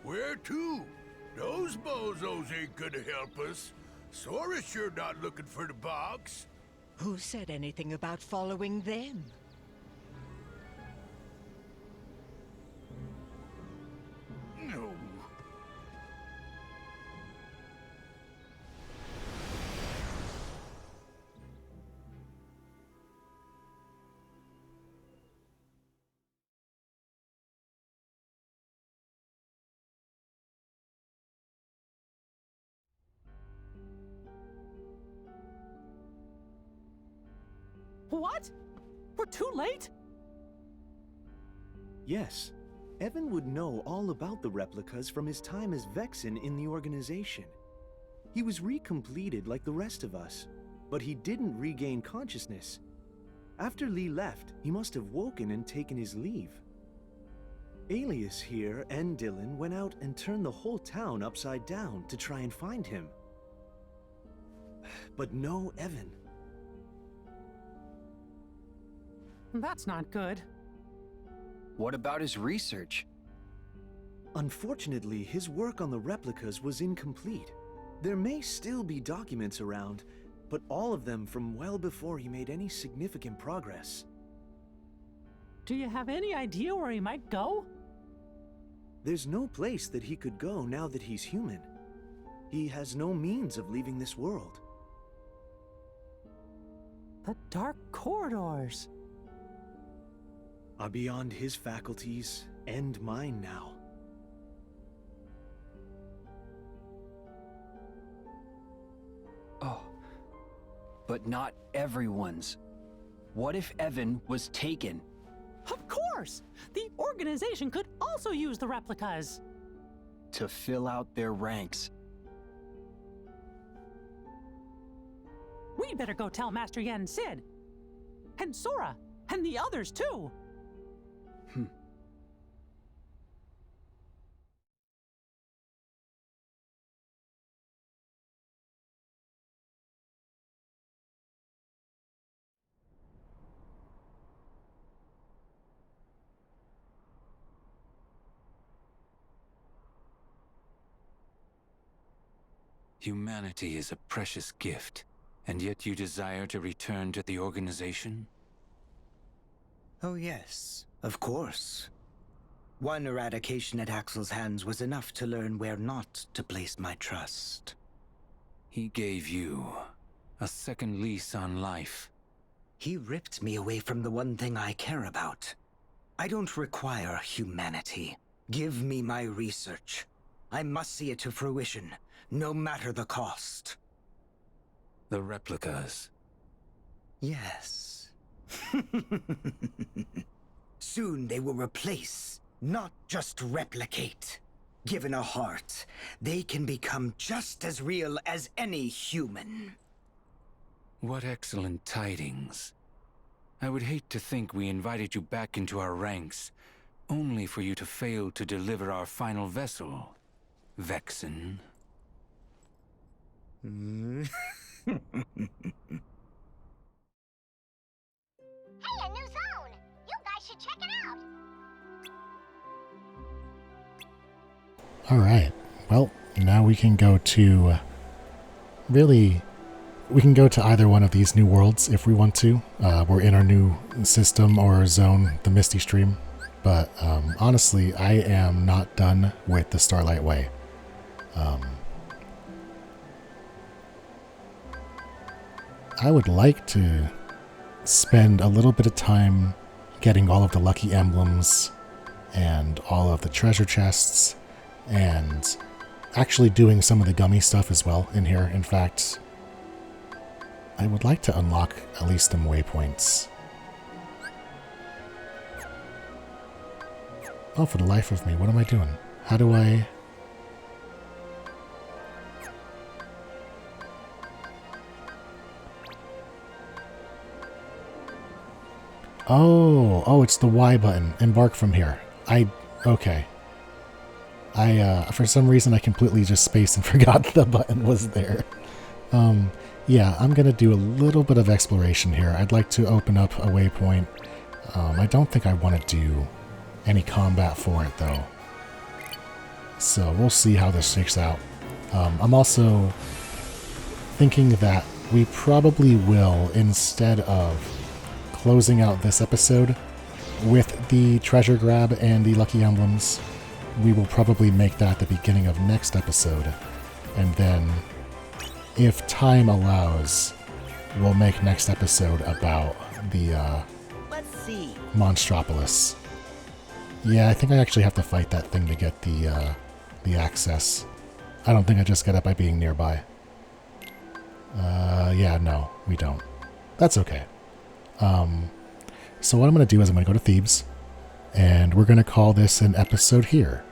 Where to? Those bozos ain't gonna help us. Sora's sure not looking for the box. Who said anything about following them? No. What? We're too late? Yes. Evan would know all about the replicas from his time as Vexen in the organization. He was recompleted like the rest of us, but he didn't regain consciousness. After Lee left, he must have woken and taken his leave. Alias here and Dylan went out and turned the whole town upside down to try and find him. But no Evan. That's not good. What about his research? Unfortunately, his work on the replicas was incomplete. There may still be documents around, but all of them from well before he made any significant progress. Do you have any idea where he might go? There's no place that he could go now that he's human. He has no means of leaving this world. The dark corridors are beyond his faculties and mine now. Oh, but not everyone's. What if Evan was taken? Of course! The organization could also use the replicas. To fill out their ranks. We better go tell Master Yen Sid. And Sora. And the others too. Humanity is a precious gift, and yet you desire to return to the organization? Oh yes, of course. One eradication at Axel's hands was enough to learn where not to place my trust. He gave you a second lease on life. He ripped me away from the one thing I care about. I don't require humanity. Give me my research. I must see it to fruition, no matter the cost. The replicas. Yes. Soon they will replace, not just replicate. Given a heart, they can become just as real as any human. What excellent tidings. I would hate to think we invited you back into our ranks, only for you to fail to deliver our final vessel, Vexen. Hey, a new zone! You guys should check it out! Alright, well, now we can go to... Really, we can go to either one of these new worlds if we want to. We're in our new system or zone, the Misty Stream. But honestly, I am not done with the Starlight Way. I would like to spend a little bit of time getting all of the lucky emblems and all of the treasure chests and actually doing some of the gummy stuff as well in here. In fact, I would like to unlock at least some waypoints. Oh, for the life of me, what am I doing? How do I... Oh, it's the Y button. Embark from here. Okay. For some reason I completely just spaced and forgot the button was there. Yeah, I'm gonna do a little bit of exploration here. I'd like to open up a waypoint. I don't think I want to do any combat for it though. So we'll see how this shakes out. I'm also thinking that we probably will, instead of closing out this episode with the treasure grab and the lucky emblems, we will probably make that the beginning of next episode. And then, if time allows, we'll make next episode about the Let's see. Monstropolis. Yeah, I think I actually have to fight that thing to get the access. I don't think I just get it by being nearby. Yeah, no, we don't. That's okay. So what I'm going to do is I'm going to go to Thebes, and we're going to call this an episode here.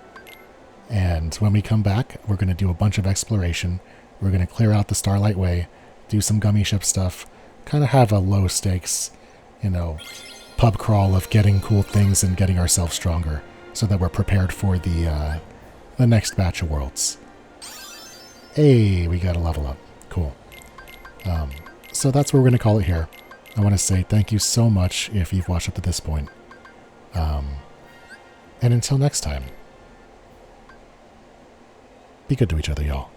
And when we come back, we're going to do a bunch of exploration. We're going to clear out the Starlight Way, do some gummy ship stuff, kind of have a low stakes, pub crawl of getting cool things and getting ourselves stronger so that we're prepared for the next batch of worlds. Hey, we got a level up. Cool. So that's what we're going to call it here. I want to say thank you so much if you've watched up to this point. And until next time. Be good to each other, y'all.